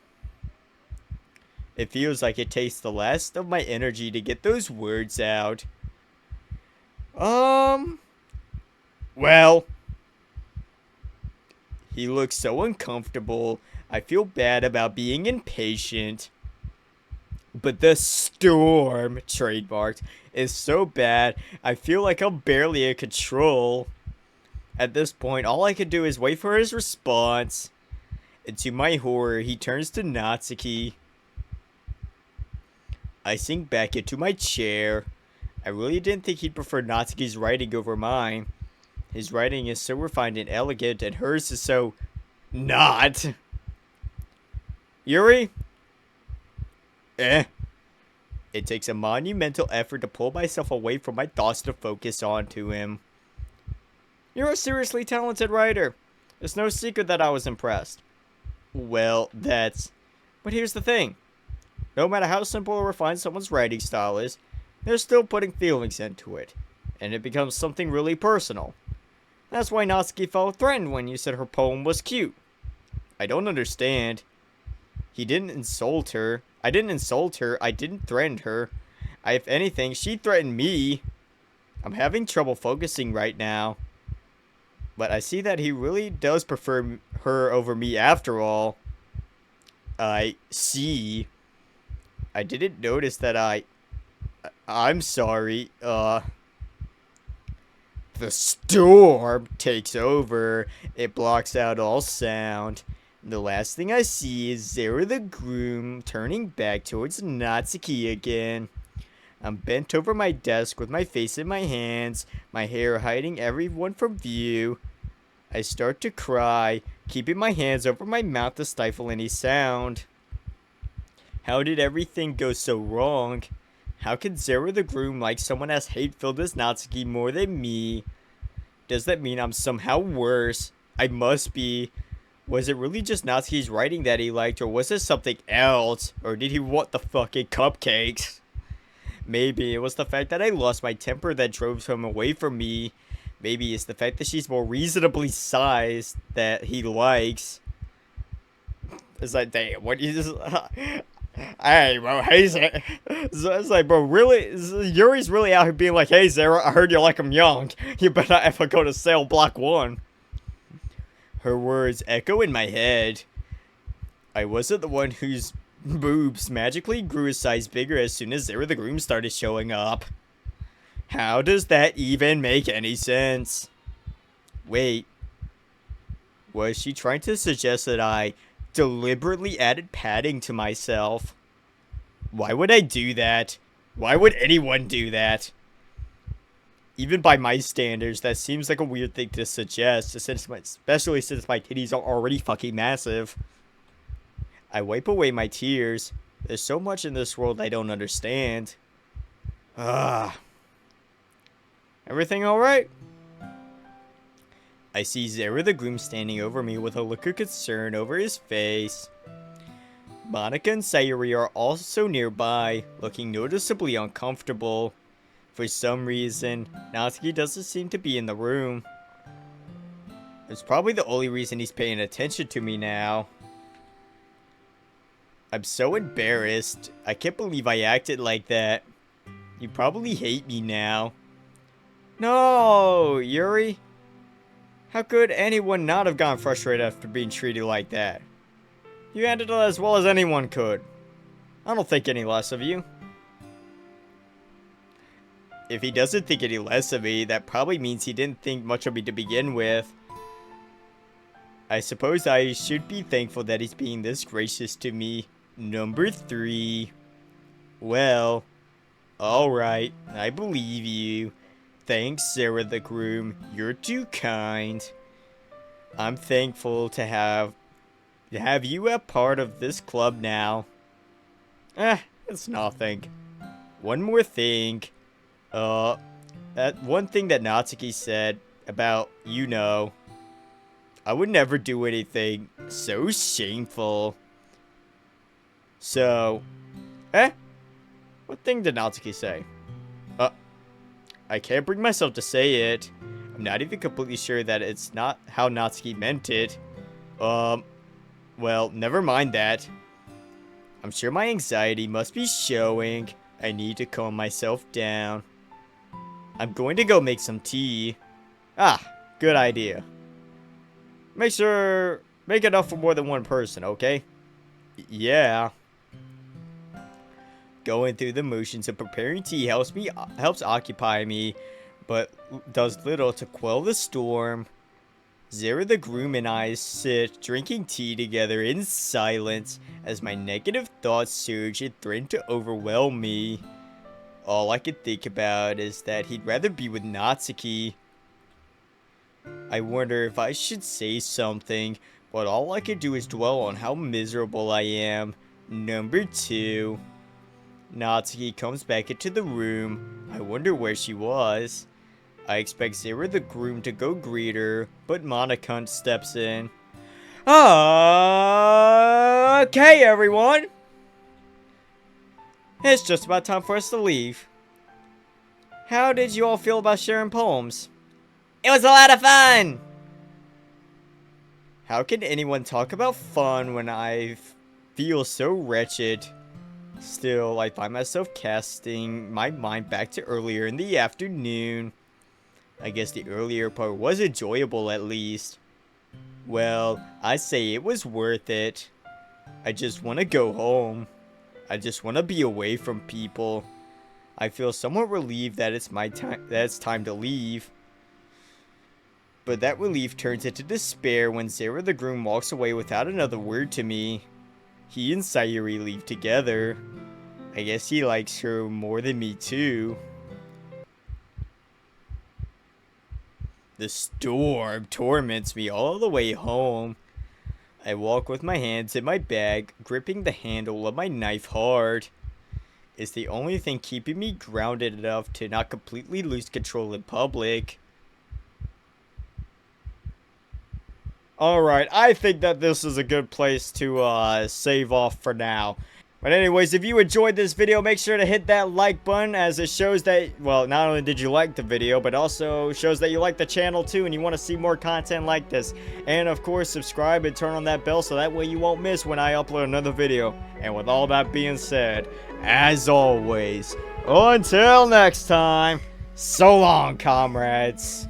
It feels like it takes the last of my energy to get those words out. Well... He looks so uncomfortable. I feel bad about being impatient. But the storm, trademarked, is so bad, I feel like I'm barely in control. At this point, all I can do is wait for his response. And to my horror, he turns to Natsuki. I sink back into my chair. I really didn't think he'd prefer Natsuki's writing over mine. His writing is so refined and elegant, and hers is so... not. Yuri? It takes a monumental effort to pull myself away from my thoughts to focus onto him. You're a seriously talented writer. It's no secret that I was impressed. Well, that's... But here's the thing. No matter how simple or refined someone's writing style is, they're still putting feelings into it. And it becomes something really personal. That's why Natsuki felt threatened when you said her poem was cute. I don't understand. He didn't insult her. I didn't insult her. I didn't threaten her. If anything, she threatened me. I'm having trouble focusing right now. But I see that he really does prefer her over me after all. I see. I didn't notice that I'm sorry. The storm takes over. It blocks out all sound. The last thing I see is Zera the Groom turning back towards Natsuki again. I'm bent over my desk with my face in my hands, my hair hiding everyone from view. I start to cry, keeping my hands over my mouth to stifle any sound. How did everything go so wrong? How could Zera the Groom like someone as hate-filled as Natsuki more than me? Does that mean I'm somehow worse? I must be. Was it really just Natsuki's writing that he liked, or was it something else? Or did he want the fucking cupcakes? Maybe it was the fact that I lost my temper that drove him away from me. Maybe it's the fact that she's more reasonably sized that he likes. It's like, damn, what you just... Hey, bro, hey, Zara. It's like, bro, really? Yuri's really out here being like, hey, Zara, I heard you like him young. You better not ever go to cell block 1. Her words echo in my head. I wasn't the one whose boobs magically grew a size bigger as soon as Zara the Groom started showing up. How does that even make any sense? Wait. Was she trying to suggest that I deliberately added padding to myself? Why would I do that? Why would anyone do that? Even by my standards, that seems like a weird thing to suggest, especially since my titties are already fucking massive. I wipe away my tears. There's so much in this world I don't understand. Everything alright? I see Zara the Groom standing over me with a look of concern over his face. Monica and Sayuri are also nearby, looking noticeably uncomfortable. For some reason, Natsuki doesn't seem to be in the room. It's probably the only reason he's paying attention to me now. I'm so embarrassed. I can't believe I acted like that. You probably hate me now. No, Yuri. How could anyone not have gotten frustrated after being treated like that? You handled it as well as anyone could. I don't think any less of you. If he doesn't think any less of me, that probably means he didn't think much of me to begin with. I suppose I should be thankful that he's being this gracious to me. Number 3. Well, alright, I believe you. Thanks, Zara the Groom. You're too kind. I'm thankful to have you a part of this club now. It's nothing. One more thing. That one thing that Natsuki said about, I would never do anything so shameful. So, what thing did Natsuki say? I can't bring myself to say it. I'm not even completely sure that it's not how Natsuki meant it. Well, never mind that. I'm sure my anxiety must be showing. I need to calm myself down. I'm going to go make some tea. Good idea. Make enough for more than one person, okay? Yeah. Going through the motions of preparing tea helps occupy me, but does little to quell the storm. Zara the Groom and I sit drinking tea together in silence as my negative thoughts surge and threaten to overwhelm me. All I can think about is that he'd rather be with Natsuki. I wonder if I should say something, but all I can do is dwell on how miserable I am. Number 2. Natsuki comes back into the room. I wonder where she was. I expect Zara the Groom to go greet her, but Monica steps in. Okay, everyone. It's just about time for us to leave. How did you all feel about sharing poems? It was a lot of fun! How can anyone talk about fun when I feel so wretched? Still, I find myself casting my mind back to earlier in the afternoon. I guess the earlier part was enjoyable at least. Well, I say it was worth it. I just want to go home. I just want to be away from people. I feel somewhat relieved that it's time to leave. But that relief turns into despair when Zara the Groom walks away without another word to me. He and Sayuri leave together. I guess he likes her more than me too. The storm torments me all the way home. I walk with my hands in my bag, gripping the handle of my knife hard. It's the only thing keeping me grounded enough to not completely lose control in public. Alright, I think that this is a good place to save off for now. But anyways, if you enjoyed this video, make sure to hit that like button, as it shows that, well, not only did you like the video, but also shows that you like the channel too and you want to see more content like this. And of course, subscribe and turn on that bell so that way you won't miss when I upload another video. And with all that being said, as always, until next time, so long, comrades.